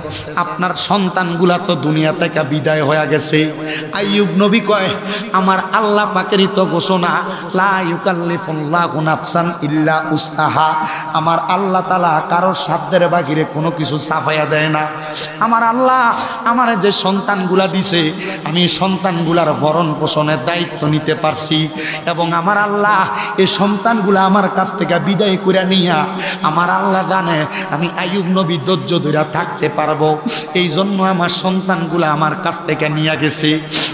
আপনার সন্তানগুলা তো দুনিয়া থেকে বিদায় হয়ে গেছে। আইয়ুব নবী কয়, আমার আল্লাহ পাকেরই তো ঘোষণা, লা ইউকাল্লিফুল্লাহু নাফসান ইল্লা উসআহা। আমার আল্লাহ তাআলা কারোর সাধ্যের বাহিরে কোনো কিছু চাপাইয়া দেয় না। আমার আল্লাহ আমার যে সন্তানগুলা দিছে আমি সন্তানগুলার ভরণ পোষণের দায়িত্ব নিতে পারছি, এবং আমার আল্লাহ এই সন্তানগুলা আমার কাছ থেকে বিদায় করে নিয়া আমার আল্লাহ জানে আমি আইয়ুব নবী ধৈর্য ধরে থাকতে পারবো, এই জন্য আমার সন্তানগুলা আমার কাছ থেকে নিয়ে গেছে।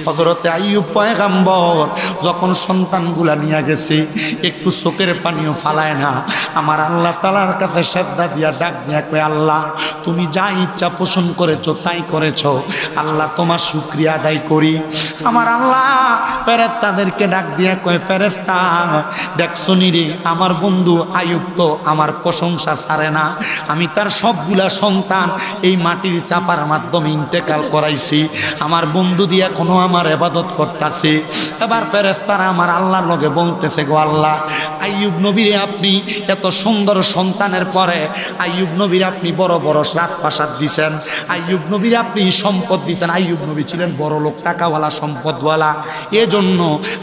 হযরতে আইয়ুব পয়গম্বর যখন সন্তানগুলা নিয়ে গেছে একটু চোখের পানিও ফালায় না, আমার আল্লাহ তাআলার কাছে শ্রদ্ধা দিয়া ডাক দিয়া কয়, আল্লাহ তুমি যা ইচ্ছা পোষণ করেছো তাই করেছো, আল্লাহ তোমার শুকরিয়া আদায় করি। আমার আল্লাহ ফেরেশতাদেরকে ডাক দিয়া কয়, ফেরেশতা দেখছো নি রে আমার বন্ধু আইয়ুব তো আমার প্রশংসা ছাড়ে না, আমি তার সবগুলা সন্তান এই মাটির চাপার মাধ্যমে ইন্তেকাল করাইছি, আমার বন্ধু দিয়ে এখনো আমার ইবাদত করতেছে। এবার ফেরেশতারা আমার আল্লাহর লগে বলতেছে, গো আল্লাহ, আইয়ুব নবীরে আপনি এত সুন্দর সন্তানের পরে আইয়ুব নবীরে আপনি বড় বড় রাজপ্রাসাদ দিছেন, আইয়ুব নবীরে আপনি সম্পদ দিছেন। আইয়ুব নবী ছিলেন বড় লোক, টাকাওয়ালা, সম্পদওয়ালা। এজন্য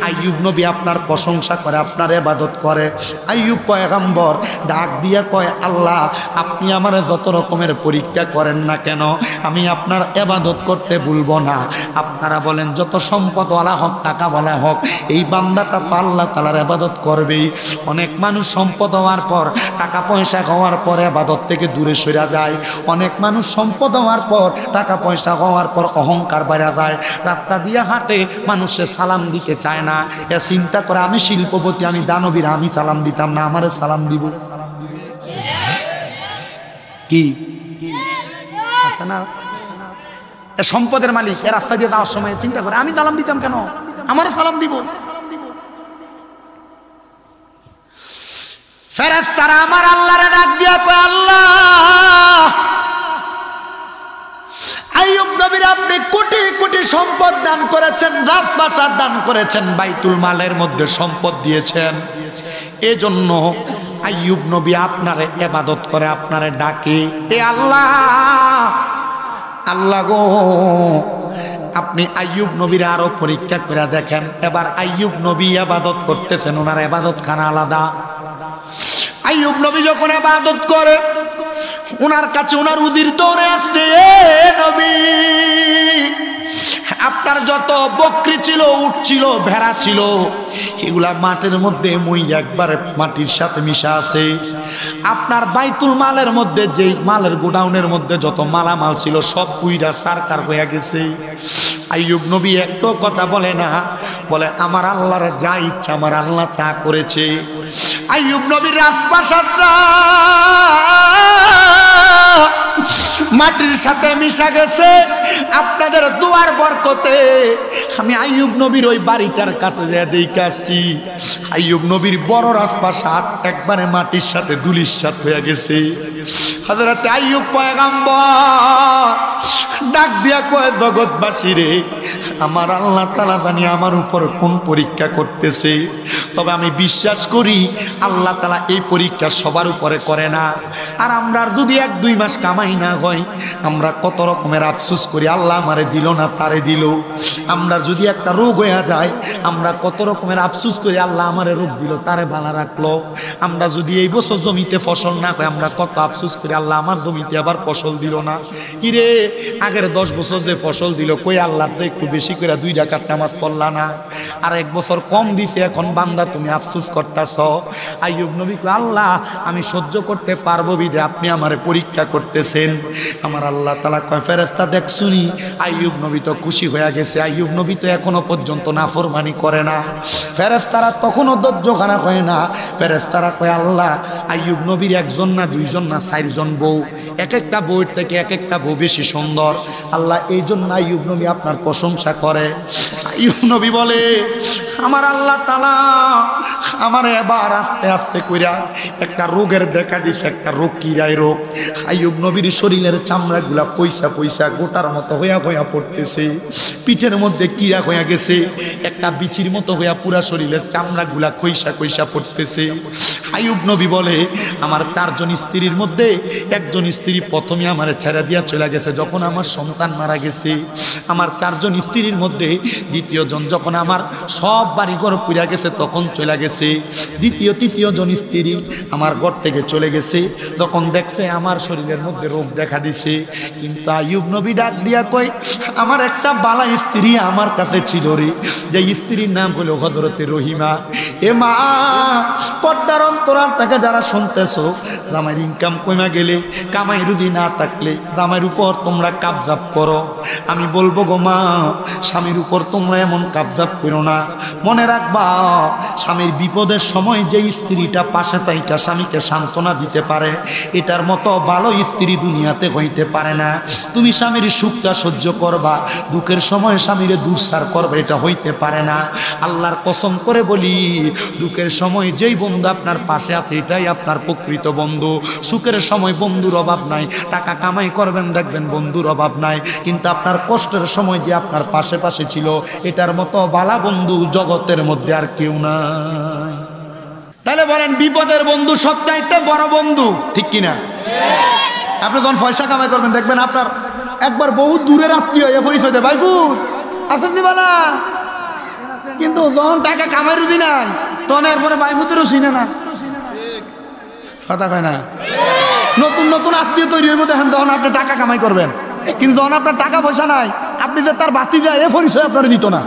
আইয়ুব নবী আপনার প্রশংসা করে, আপনার ইবাদত করে। আইয়ুব পয়গম্বর ডাক দিয়া কয়, আল্লাহ, আপনি আমার যত রকমের পরীক্ষা করেন না কেন, আমি আপনার ইবাদত করতে ভুলব না। আপনারা বলেন যত সম্পদওয়ালা হোক, টাকাওয়ালা হোক, এই বান্দাটা তো আল্লাহ তাআলার ইবাদত করবেই। অনেক মানুষ সম্পদ হওয়ার পর, টাকা পয়সা হওয়ার পর ইবাদত থেকে দূরে সরে যায়। অনেক মানুষ সম্পদ হওয়ার পর, টাকা পয়সা হওয়ার পর অহংকার বেড়ে যায়, রাস্তা দিয়ে হাঁটে, মানুষের সালাম দিতে চায় না। এ চিন্তা করে, আমি শিল্পপতি, আমি দানবীর, আমি সালাম দিতাম না, আমারে সালাম দিব কি? আছে না সম্পদের মালিক, এ রাস্তা দিয়ে যাওয়ার সময় চিন্তা করে, আমি সালাম দিতাম কেন, আমারে সালাম দিব। ফেরেশতারা আমার আল্লাহরে ডাক দিয়া কয়, আল্লাহ, আইয়ুব নবীর আপনি কোটি কোটি সম্পদ দান করেছেন, রাজপ্রাসাদ দান করেছেন, বাইতুল মালের মধ্যে সম্পদ দিয়েছেন। এজন্য আইয়ুব নবী আপনারে ইবাদত করে, আপনারে ডাকে। এ আল্লাহ, আল্লাহ গো, আপনি আইয়ুব নবীর আরো পরীক্ষা করে দেখেন। এবার আইয়ুব নবী ইবাদত করতেছেন, ওনার ইবাদত খানা আলাদা। আইয়ুব নবী যখন ইবাদত করে, ওনার কাছে ওনার উজির দৌড়ে আসছে, এ নবী, আপনার যত বকরি ছিল, উট ছিল, ভেড়া ছিল, এগুলা মাটির মধ্যে মই একবারে মাটির সাথে মিশা আছে। আপনার বাইতুল মালের মধ্যে, যেই মালের গোডাউনের মধ্যে যত মালামাল ছিল, সব পুইরা সারকার হয়ে গেছে। আইয়ুব নবী একটু কথা বলে না, বলে আমার আল্লাহর যা ইচ্ছা আমার আল্লাহ তা করেছে। আইয়ুব নবীর রাজপ্রাসাদটা মাটির সাথে মিশা গেছে। আপনাদের দুয়ার বরকতে আমি আইয়ুব নবীর ওই বাড়িটার কাছে যা দেখে আসছি, আইয়ুব নবীর বড় রাজপ্রাসাদ একবারে মাটির সাথে ধুলিস্যাৎ হয়ে গেছে। হযরত আইয়ুব পয়গম্বর ডাক দিয়া কয়, জগৎবাসী রে, আমার আল্লাহ তাআলা জানি আমার উপর কোন পরীক্ষা করতেছে, তবে আমি বিশ্বাস করি আল্লাহ তাআলা এই পরীক্ষা সবার উপরে করে না। আর আমরা যদি 1-2 মাস কামাই না হয়, আমরা কত রকমের আফসোস করি, আল্লাহ আমারে দিল না, তারে দিল। আমরা যদি একটা রোগ হয়ে যায়, আমরা কত রকমের আফসোস করি, আল্লাহ আমারে রোগ দিল, তারে ভালো রাখলো। আমরা যদি এই বছর জমিতে ফসল না হয়, আমরা কত আফসোস করি, আল্লাহ আমার জমিতে আবার ফসল দিল না। কিরে, আগের 10 বছর যে ফসল দিল, কই আল্লাহ তো একটু বেশি করে 2 রাকাত নামাজ পড়লা না, আর 1 বছর কম দিছে, এখন বান্দা তুমি আফসোস করতেছ। আইয়ুব নবী কয়, আল্লাহ, আমি সহ্য করতে পারবো বিধে আপনি আমারে পরীক্ষা করতেছেন। আমার আল্লাহ তাআলা কয়, ফেরেশতা দেখছুনি, আইয়ুব নবী তো খুশি হয়ে গেছে, আইয়ুব নবী তো এখনো পর্যন্ত নাফরমানি করে না। ফেরেশতারা তখনও ধৈর্য হারা হয় না। ফেরেশতারা কয়, আল্লাহ, আইয়ুব নবীর 1 জন না 2 জন না 4 জন বউ, এক একটা বউয়ের থেকে এক একটা বউ বেশি সুন্দর। আল্লাহ এই জন্য আইয়ুব নবী আপনার প্রশংসা করে। আইয়ুব নবী বলে, আমার আল্লাহ তাআলা আমার এবার আস্তে আস্তে কইরা একটা রোগের দেখা দিছে, একটা রোগ, কিরাই রোগ। আইয়ুব নবীর শরীরের চামড়াগুলা পয়সা পয়সা গোটার মতো হইয়া হইয়া পড়তেছে, পিঠের মধ্যে কিরা হইয়া গেছে, একটা বিচির মতো হইয়া পুরা শরীরের চামড়াগুলা কইসা কইসা পড়তেছে। আইয়ুব নবী বলে, আমার 4 জন স্ত্রীর মধ্যে 1 জন স্ত্রী প্রথমে আমারে ছেড়ে দিয়া চলে গেছে যখন আমার সন্তান মারা গেছে। আমার 4 জন স্ত্রীর মধ্যে 2য় জন যখন আমার সব বাড়িঘর পুড়ে গেছে তখন চলে গেছে। 2য় 3য় জন স্ত্রী আমার ঘর থেকে চলে গেছে যখন দেখছে আমার শরীরের মধ্যে রোগ দেখা দিছে। কিন্তু আইয়ুব নবী ডাক দিয়া কয়, আমার একটা বালা স্ত্রী আমার কাছে ছিল রে, যে স্ত্রীর নাম হলো হযরতে রহিমা। এ মা, পর্দার অন্তরাল থেকে যারা শুনতেছো, জামাইয়ের ইনকাম কমে গেলে, কামাই রুজি না থাকলে জামাইয়ের উপর তোমরা কাবজাব করো। আমি বলবো গো মা, স্বামীর উপর তোমরা এমন কাবজাব করো না। মনে রাখবা স্বামীর বিপদের সময় যে স্ত্রীটা পাশে থাইকা স্বামীকে সান্ত্বনা দিতে পারে এটার মতো ভালো স্ত্রী দুনিয়াতে হইতে পারে না। তুমি স্বামীর সুখটা সহ্য করবা, দুঃখের সময় স্বামীরে দুঃসার করবে, এটা হইতে পারে না। আল্লাহর কসম করে বলি, দুঃখের সময় যেই বন্ধু আপনার পাশে আছে এটাই আপনার প্রকৃত বন্ধু। সুখের সময় বন্ধুর অভাব নাই, টাকা কামাই করবেন দেখবেন বন্ধুর অভাব নাই, কিন্তু আপনার কষ্টের সময় যে আপনার পাশে পাশে ছিল এটার মতো ভালো বন্ধু জগতের মধ্যে আর কেউ নাই। তাহলে বলেন বিপদের বন্ধু সবচাইতে বড় বন্ধু, ঠিক কিনা? আপনি যখন পয়সা কামাই করবেন দেখবেন আপনার একবার বহু দূরের আত্মীয় এ পরিচয় দেয়, ভাইফুট আছেন নি বালা, কিন্তু যখন টাকা কামাই রুদি নাই তখন এরপরে ভাইফুতেরও চিনে না, কথা কয় না? নতুন নতুন আত্মীয় তৈরি হইব দেখেন তখন আপনি টাকা কামাই করবেন, কিন্তু যখন আপনার টাকা পয়সা নাই আপনি যে তার বাতি যায় এ পরিচয় আপনার দিত না,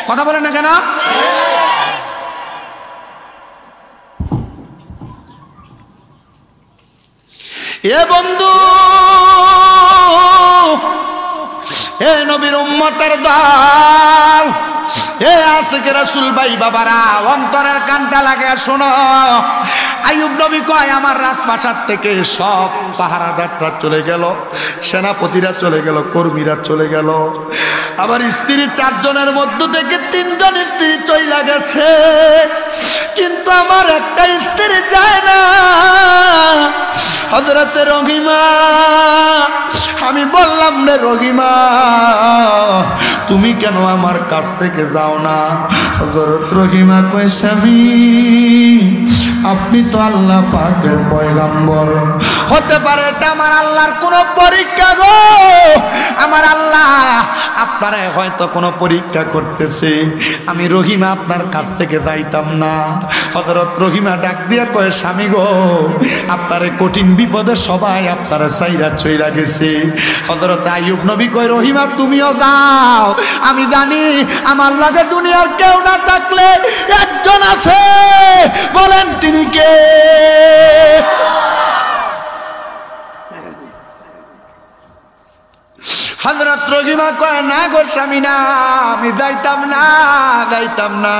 কথা বলেন না কেন? এ বন্ধু, এ নবীর উম্মতের দল, এ আশিক রাসূল ভাই বাবারা, অন্তরের কানটা লাগে শোনো। আইয়ুব নবী কয় আমার রাজপ্রাসাদ থেকে সব পাহারাদাররা চলে গেল, সেনাপতিরা চলে গেল, কর্মীরা চলে গেল, আবার স্ত্রী 4 জনের মধ্য থেকে 3 জন স্ত্রী চইলা গেছে, কিন্তু আমার একটা স্ত্রী যায় না। হযরত রহিমা, আমি বললাম রে রহিমা তুমি কেন আমার কাছ থেকে যাও না? হযরত রহিমা কয় স্বামী আপনি তো আল্লাহ পাকের পয়গম্বর, হতে পারে এটা আমার আল্লাহর কোন পরীক্ষা গো, আমার আল্লাহ আপনারা হয়তো কোনো পরীক্ষা করতেছে, আমি রহিমা আপনার কাছ থেকে যাইতাম না। হযরত রহিমা ডাক দিয়ে কয় স্বামী গো আপনার কঠিন বিপদে সবাই আপনারা চাইরা চইরা গেছে। হযরত আইয়ুব নবী কয় রহিমা তুমিও যাও, আমি জানি আমার লাগে দুনিয়ার কেউ না থাকলে একজন আছে, বলেন তিনি কে? হযরত রহিমা কয় না গো স্বামী না, আমি যাইতাম না, যাইতাম না।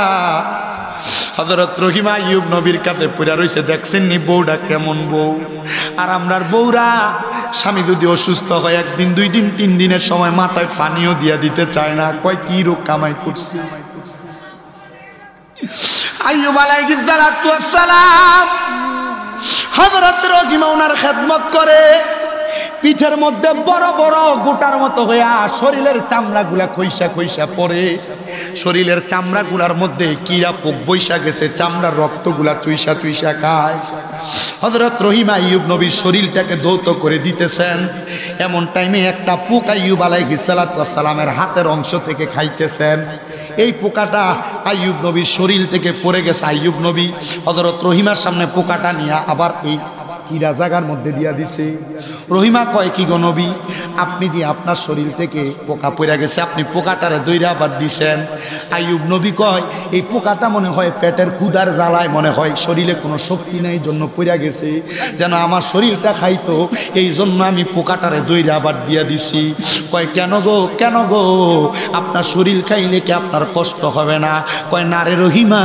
হযরত রহিমা আইয়ুব নবীর কাছে পড়ে রইছে, দেখছেন নি বউটা কেমন বউ। আর আমরার বউরা স্বামী যদি অসুস্থ হয় 1 দিন 2 দিন 3 দিনের সময় মাথায় পানিও দিয়া দিতে চায় না, কয় কি রোগ কামাই করছে। আইয়ুব আলাইহিস সালাতু ওয়াস সালাম হযরত রহিমা ওনার খেদমত করে, পিঠের মধ্যে বড় বড় গোটার মতো হইয়া শরীরের চামড়াগুলা খইসা খইসা পড়ে, শরীরের চামড়াগুলার মধ্যে কিরা পোক বৈশা গেছে, চামড়ার রক্তগুলা চুইসা চুইসা খায়। হযরত রহিমা আইয়ুব নবীর শরীরটাকে ধৌত করে দিতেছেন, এমন টাইমে একটা পোক আইয়ুব আলাইহিস সালাতু ওয়াস সালামের হাতের অংশ থেকে খাইতেছেন। এই পোকাটা আইয়ুব নবীর শরীর থেকে পড়ে গেছে। আইয়ুব নবী হযরত রহিমার সামনে পোকাটা নিয়ে আবার এই কিরা জায়গার মধ্যে দিয়া দিছে। রহিমা কয় কি গো নবী, আপনি যে আপনার শরীর থেকে পোকা পড়ে গেছে, আপনি পোকাটারে দইরা আবার দিছেন। আইয়ুব নবী কয় এই পোকাটা মনে হয় পেটের ক্ষুধার জ্বালায়, মনে হয় শরীরে কোনো শক্তি নাই জন্য পড়ে গেছে, যেন আমার শরীরটা খাইতো, এই জন্য আমি পোকাটারে দইরা আবার দিয়া দিছি। কয় কেন গো, কেন গো, আপনার শরীর খাইলে কি আপনার কষ্ট হবে না? কয় না রে রহিমা,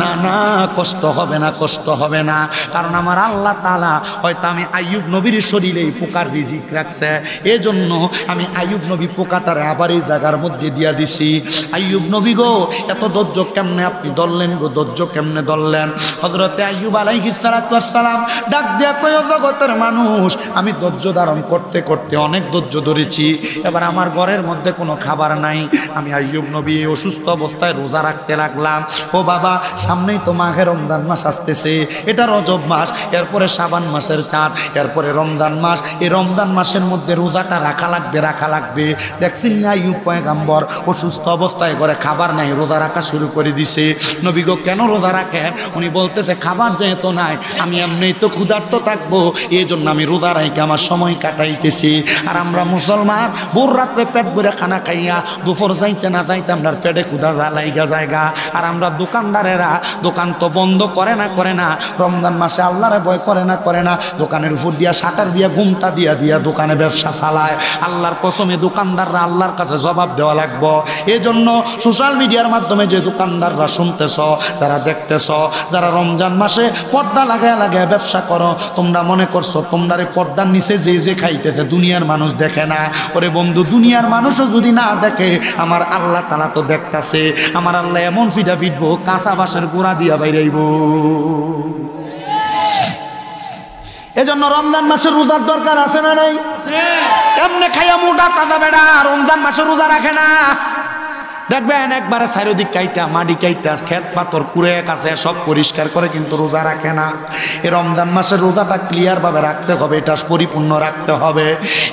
না না কষ্ট হবে না, কষ্ট হবে না, কারণ আমার আল্লাহ তাআলা হয়তো আমি আইয়ুব নবীর শরীরে এই পোকার রিজিক রাখছে, এজন্য আমি আইয়ুব নবী পোকাটারে আবার এই জায়গার মধ্যে দিয়া দিছি। আইয়ুব নবী গো এত ধৈর্য কেমনে আপনি ধরলেন গো, ধৈর্য কেমনে ধরলেন? হযরতে আইয়ুব আলাইহিস সালাতু ওয়াস সালাম ডাক দিয়া কয় জগতের মানুষ, আমি ধৈর্য ধারণ করতে করতে অনেক ধৈর্য ধরেছি, এবার আমার ঘরের মধ্যে কোনো খাবার নাই, আমি আইয়ুব নবী অসুস্থ অবস্থায় রোজা রাখতে লাগলাম। ও বাবা সামনেই তো মাহে রমজান মাস আসতেছে, এটা রজব মাস, এরপরে শাবান মাসের চাঁদ, এরপরে রমজান মাস, এই রমজান মাসের মধ্যে রোজাটা রাখা লাগবে, রাখা লাগবে। দেখছেন না আইয়ুব পয়গম্বর অসুস্থ অবস্থায় ঘরে খাবার নাই, রোজা রাখা শুরু করে দিছে। নবী গো কেন রোজা রাখেন? উনি বলতেছে খাবার যেহেতু নাই, আমি এমনিই তো ক্ষুধার্ত থাকবো, এই জন্য আমি রোজা রাখি আমার সময় কাটাইতেছি। আর আমরা মুসলমান ভোর রাত্রে পেট ভরে খানা খাইয়া দুপুর যাইতে না যাইতে আমরা পেটে ক্ষুধা জ্বালাইগা জায়গা। আর আমরা দোকানদারেরা দোকান তো বন্ধ করে না, করে না, রমজান মাসে আল্লাহরে ভয় করে বান্না করে না, দোকানের উপর দিয়া শাটার দিয়া ঘুমটা দিয়া দিয়া দোকানে ব্যবসা চালায়। আল্লাহর কসমে দোকানদাররা আল্লাহর কাছে জবাব দেওয়া লাগবো। এজন্য সোশ্যাল মিডিয়ার মাধ্যমে যে দোকানদাররা শুনতেছ, যারা দেখতেছ, যারা রমজান মাসে পর্দা লাগায় লাগায় ব্যবসা করো, তোমরা মনে করছো তোমরা পর্দার নিচে যে যে খাইতেছে দুনিয়ার মানুষ দেখে না। ওরে বন্ধু, দুনিয়ার মানুষও যদি না দেখে, আমার আল্লাহ তাআলা তো দেখতাছে। আমার আল্লাহ এমন ফিটা ফিটবো, কাঁচা বাঁশের গোড়া দিয়া বাইরাইব। এজন্য রমজান মাসে রোজার দরকার আছে না নাই? এমনি খাইয়া মোটা তাজা বেড়া রমজান মাসে রোজা রাখে না। দেখবেন একবারে চারিদিক কাইটা মাটি কাইটা খেত পাথর কুড়ে কাছে সব পরিষ্কার করে, কিন্তু রোজা রাখে না। এই রমজান মাসে রোজাটা ক্লিয়ার ভাবে রাখতে হবে, এটা পরিপূর্ণ রাখতে হবে।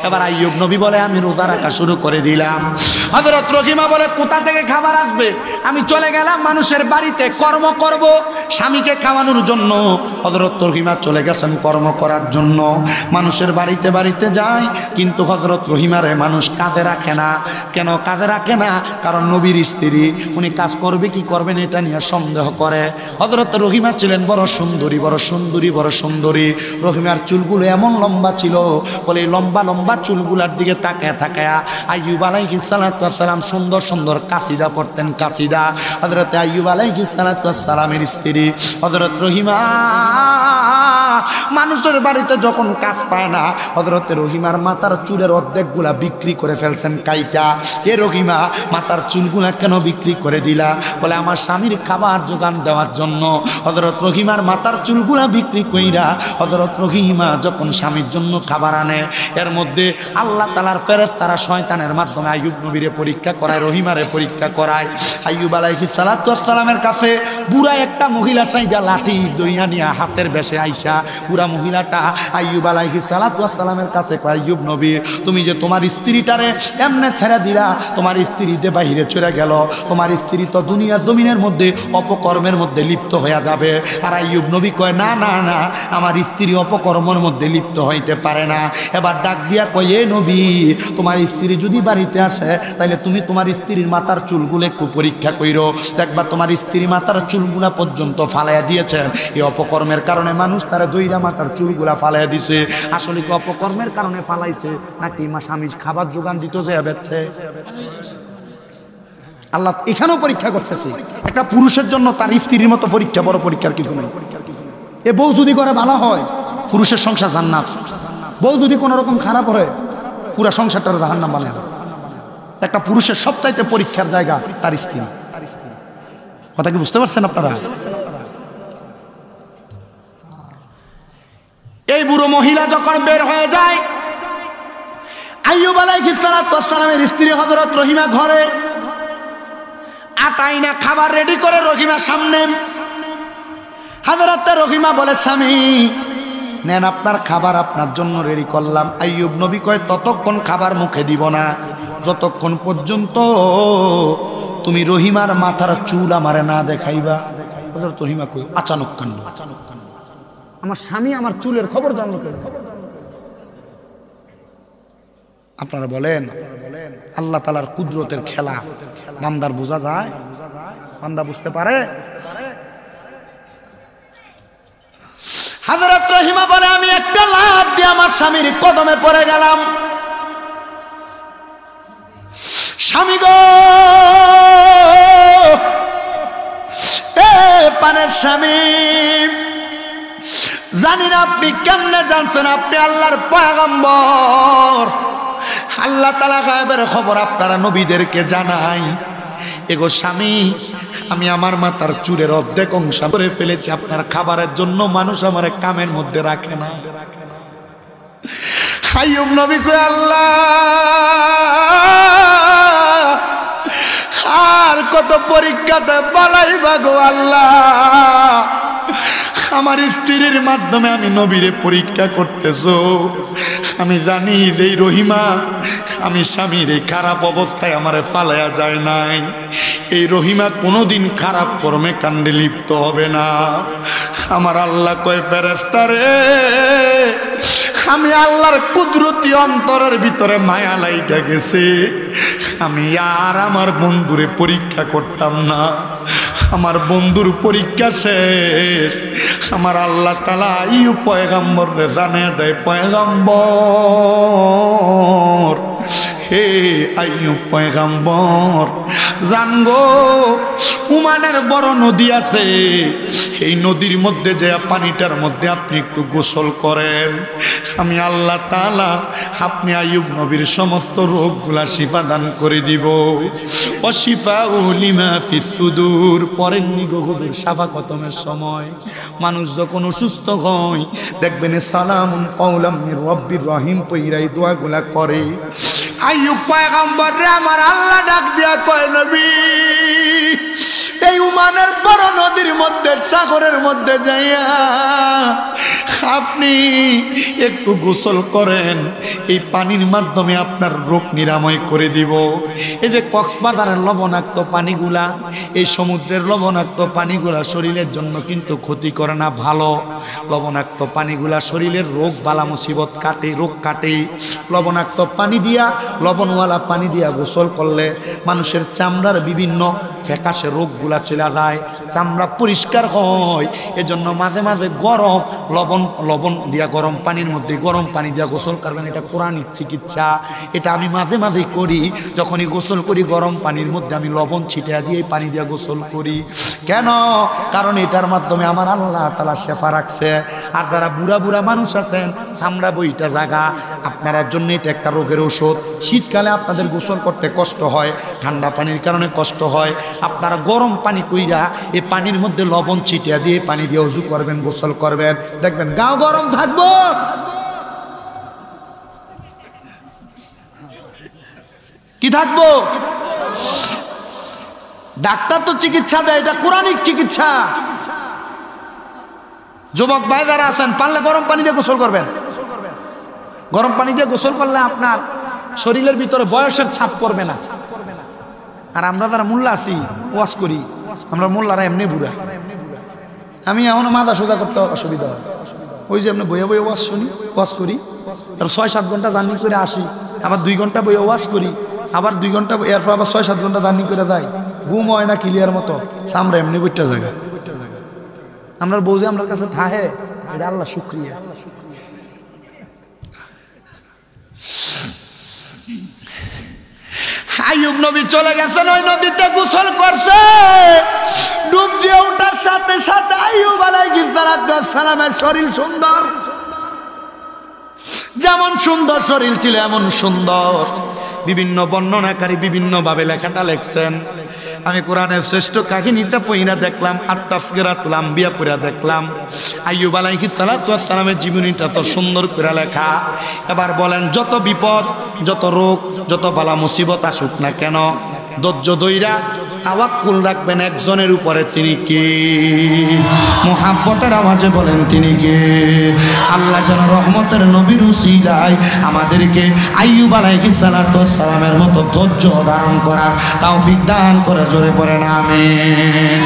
এবার আইয়ুব নবী বলে আমি রোজা রাখা শুরু করে দিলাম। হযরত রহিমা বলে কোথা থেকে খাবার আসবে? আমি চলে গেলাম মানুষের বাড়িতে কর্ম করব স্বামীকে খাওয়ানোর জন্য। হযরত রহিমা চলে গেছেন কর্ম করার জন্য, মানুষের বাড়িতে বাড়িতে যায়, কিন্তু হযরত রহিমারে মানুষ কাজে রাখে না। কেন কাজে রাখে না? কারণ নবীর স্ত্রী, উনি কাজ করবে কি করবেন এটা নিয়ে সন্দেহ করে। হযরত রহিমা ছিলেন বড় সুন্দরী, বড় সুন্দরী, বড় সুন্দরী। রহিমার চুলগুলো এমন লম্বা ছিল, বলে লম্বা লম্বা চুলগুলার দিকে তাকায় তাকায়া আইয়ুব আলাইহিস সালাতু ওয়াস সালাম সুন্দর সুন্দর কাসিদা পড়তেন, কাসিদা। হযরত আইয়ুব আলাইহিস সালাতু ওয়াস সালামের স্ত্রী হযরত রহিমা মানুষের বাড়িতে যখন কাজ পায় না, হযরত রহিমার মাথার চুলের অর্ধেকগুলা বিক্রি করে ফেলছেন কাইটা। এ রহিমা, মাথার চুলগুলা কেন বিক্রি করে দিলা? বলে আমার স্বামীর খাবার যোগান দেওয়ার জন্য। হযরত রহিমার মাথার চুলগুলা বিক্রি কইরা হযরত রহিমা যখন স্বামীর জন্য খাবার আনে, এর মধ্যে আল্লাহ তাআলার ফেরেশতারা শয়তানের মাধ্যমে আইয়ুব নবীরে পরীক্ষা করায়, রহিমারে পরীক্ষা করায়। আইয়ুব আলাইহিস সালাতু ওয়াস সালামের কাছে বুড়া একটা মহিলা সাইজা লাঠি দইয়া নিয়া হাতের বেশে আইসা, বুড়া মহিলাটা আইয়ুব আলাইহিস সালাতু ওয়াস সালামের কাছে কয়, আইয়ুব নবী, তুমি যে তোমার স্ত্রীটারে এমনে ছেড়ে দিলা, তোমার স্ত্রীতে বাহিরে চলে গেল, তোমার স্ত্রী তো দুনিয়ার জমিনের মধ্যে অপকর্মের মধ্যে লিপ্ত হয়ে যাবে। আর আইয়ুব নবী কয়, না না না, আমার স্ত্রী অপকর্মের মধ্যে লিপ্ত হইতে পারে না। এবার ডাক দিয়া কয়, এ নবী, তোমার স্ত্রী যদি বাড়িতে আসে, তাহলে তুমি তোমার স্ত্রীর মাথার চুলগুলো একটু পরীক্ষা কইরো, দেখবা তোমার স্ত্রী মাথার চুলগুলা পর্যন্ত ফালাইয়া দিয়েছেন। এই অপকর্মের কারণে মানুষ তারা দইরা মাথার চুলগুলা ফালাইয়া দিছে। আসলে কি অপকর্মের কারণে ফালাইছে, নাকি মা স্বামী খাবার যোগান দিত যে বেচছে? আল্লাহ এখানেও পরীক্ষা করতেছে। একটা পুরুষের জন্য তার স্ত্রীর মতো পরীক্ষা, বড় পরীক্ষার কিছু নেই। এ বউ যদি করে ভালো হয়, পুরুষের সংসার জান্নাত। বউ যদি কোনো রকম খারাপ হয়, পুরা সংসারটার জাহান্নাম বানায়। একটা পুরুষের সবচাইতে পরীক্ষার জায়গা তার স্ত্রী। কথা কি বুঝতে পারছেন আপনারা? এই বুড়ো মহিলা যখন বের হয়ে যায়, আইয়ুব আলাইহিস সালাতু ওয়াস সালামের স্ত্রী হযরত রহিমা ঘরে আটাই না খাবার রেডি করে রহিমার সামনে। হযরত রহিমা বলে, স্বামী নেন আপনার খাবার, আপনার জন্য রেডি করলাম। আইয়ুব নবী কয়, ততক্ষণ খাবার মুখে দিব না যতক্ষণ পর্যন্ত তুমি রহিমার মাথার চুল আমারে না দেখাইবা। হযরত রহিমা কই, আচানক কান্ড, আমার স্বামী আমার চুলের খবর জানলো কেন? আপনারা বলেন, আল্লাহ তাআলার কুদরতের খেলা বান্দার বোঝা যায়? বান্দা বুঝতে পারে? হযরত রহিমা বলে, আমি একটা লাফ দিয়ে আমার স্বামীর কদমে পড়ে গেলাম। স্বামী গো, এ পানের স্বামী, জানি না আপনি কেমনে জানছেন আপনি আল্লাহর পয়গম্বর। আল্লাহ তাআলা গায়বের খবর আপনারা নবীদেরকে জানাই। এগো স্বামী, আমি আমার মাথার চুলের অর্ধেক অংশ করে ফেলেছি আপনার খাবারের জন্য, মানুষ আমার কামের মধ্যে রাখে না। আইয়ুব নবী কয়, আল্লাহ আর কত পরীক্ষাতে পালাইবা গো আল্লাহ। আমার স্ত্রীর মাধ্যমে আমি নবীরে পরীক্ষা করতেছো। আমি জানি যে রহিমা আমি স্বামীর এই খারাপ অবস্থায় আমারে ফালাইয়া যায় নাই। এই রহিমা কোনোদিন খারাপ কর্মে কাণ্ডে লিপ্ত হবে না। আমার আল্লাহ কয়, ফেরেশতারে, আমি আল্লাহর কুদরতি অন্তরের ভিতরে মায়া লাইগা গেছে। আমি আর আমার বন্ধুরে পরীক্ষা করতাম না। আমার বন্ধুর পরীক্ষা শেষ, আমার আল্লাহ তাআলা আইয়ুব পয়গম্বরকে জানিয়ে দেয়, পয়গম্বর, হে আইয়ুব পয়গম্বর, জানগো উমানের বড় নদী আছে, এই নদীর মধ্যে যে পানিটার মধ্যে আপনি একটু গোসল করেন, আমি আল্লাহ তাআলা আপনি আইয়ুব নবীর সমস্ত রোগগুলা শিফা দান করে দিব। অশিফাউ লিমা ফিস সুদূর। পড়েননি গো হুজুর শাফা খতমের সময় মানুষ যখন অসুস্থ হয় দেখবেন সালামুন কাওলাম মির রব্বির রহিম পইরাই দোয়াগুলা করে। আইয়ুব পয়গম্বর রে আমার আল্লাহ ডাক দিয়া কয়, নবী এই উমানের বড় নদীর মধ্যে সাগরের মধ্যে যাইয়া আপনি একটু গোসল করেন, এই পানির মাধ্যমে আপনার রোগ নিরাময় করে দিব। এই যে কক্সবাজারের লবণাক্ত পানিগুলা, এই সমুদ্রের লবণাক্ত পানিগুলা শরীরের জন্য কিন্তু ক্ষতি করে না, ভালো। লবণাক্ত পানিগুলা শরীরের রোগ বালা মুসিবত কাটে, রোগ কাটে। লবণাক্ত পানি দিয়া, লবণওয়ালা পানি দিয়া গোসল করলে মানুষের চামড়ার বিভিন্ন ফ্যাকাশে রোগগুলা চলে যায়, চামড়া পরিষ্কার হয়। এজন্য মাঝে মাঝে গরম লবণ দিয়া গরম পানির মধ্যে গরম পানি দিয়া গোসল করবেন, এটা কোরআনিক চিকিৎসা। এটা আমি মাঝে মাঝে করি, যখনই গোসল করি গরম পানির মধ্যে আমি লবণ ছিটিয়ে দিয়ে পানি দিয়া গোসল করি। কেন? কারণ এটার মাধ্যমে আমার আল্লাহ তাআলা শেফা রাখছে। আর যারা বুড়া বুড়া মানুষ আছেন, চামড়া বইটা জাগা, আপনার জন্য এটা একটা রোগের ওষুধ। শীতকালে আপনাদের গোসল করতে কষ্ট হয়, ঠান্ডা পানির কারণে কষ্ট হয়, আপনারা গরম পানি কইরা এই পানির মধ্যে লবণ ছিটিয়ে দিয়ে পানি দিয়ে ওযু করবেন, গোসল করবেন, দেখবেন গাও গরম থাকবো। কি থাকবো? ডাক্তার তো চিকিৎসা দেয়, এটা কোরআনিক চিকিৎসা। যুবক ভাই যারা আছেন পারলে গরম পানি দিয়ে গোসল করবেন। গরম পানি দিয়ে গোসল করলে আপনার শরীরের ভিতরে বয়সের ছাপ পড়বে না। আর আমরা যারা মোল্লা আছি ওয়াজ করি, আমরা মোল্লারা এমনি বুড়া। আমি এখনো মাথা সোজা করতে অসুবিধা হয়। ওই যে আপনি বইয়ে বইয়ে ওয়াজ শুনি, ওয়াজ করি, আর 6-7 ঘন্টা জার্নি করে আসি, আবার 2 ঘন্টা বইয়ে ওয়াজ করি, আবার 2 ঘন্টা এরপর আবার 6-7 ঘন্টা জার্নি করে যাই, ঘুম হয় না ক্লিয়ার মতো, আমরা এমনি বইটা জায়গা। আমরা বউ যে আমার কাছে থাহে, এটা আল্লাহ শুকরিয়া। আইয়ুব নবী চলে গেছেন, ওই নদীতে গোসল করছে। ডুব দিয়ে ওঠার সাথে সাথে আইয়ুব আলাইহিস সালামের শরীর সুন্দর, যেমন সুন্দর শরীর ছিল এমন সুন্দর। বিভিন্ন বর্ণনাকারী বিভিন্ন ভাবে লেখাটা লেখছেন। আমি কোরআনের শ্রেষ্ঠ কাহিনীটা পড়া দেখলাম, আত-তাযকিরাতুল আম্বিয়া পড়া দেখলাম। আইয়ুব আলাইহিস সালামের জীবনীটা তো সুন্দর করে লেখা। এবার বলেন, যত বিপদ, যত রোগ, যত বালা মুসিবত আসুক না কেন, ধৈর্য ধইরা তাওয়াক্কুল রাখবেন একজনের উপরে। তিনি কে? মুহাব্বতের আওয়াজে বলেন তিনি কে? আল্লাহ যেন রহমতের নবীর উসিলায় আমাদেরকে আইয়ুব আলাইহিস সালামের মতো ধৈর্য ধারণ করার তৌফিক দান করে। জোরে পড়েন আমিন।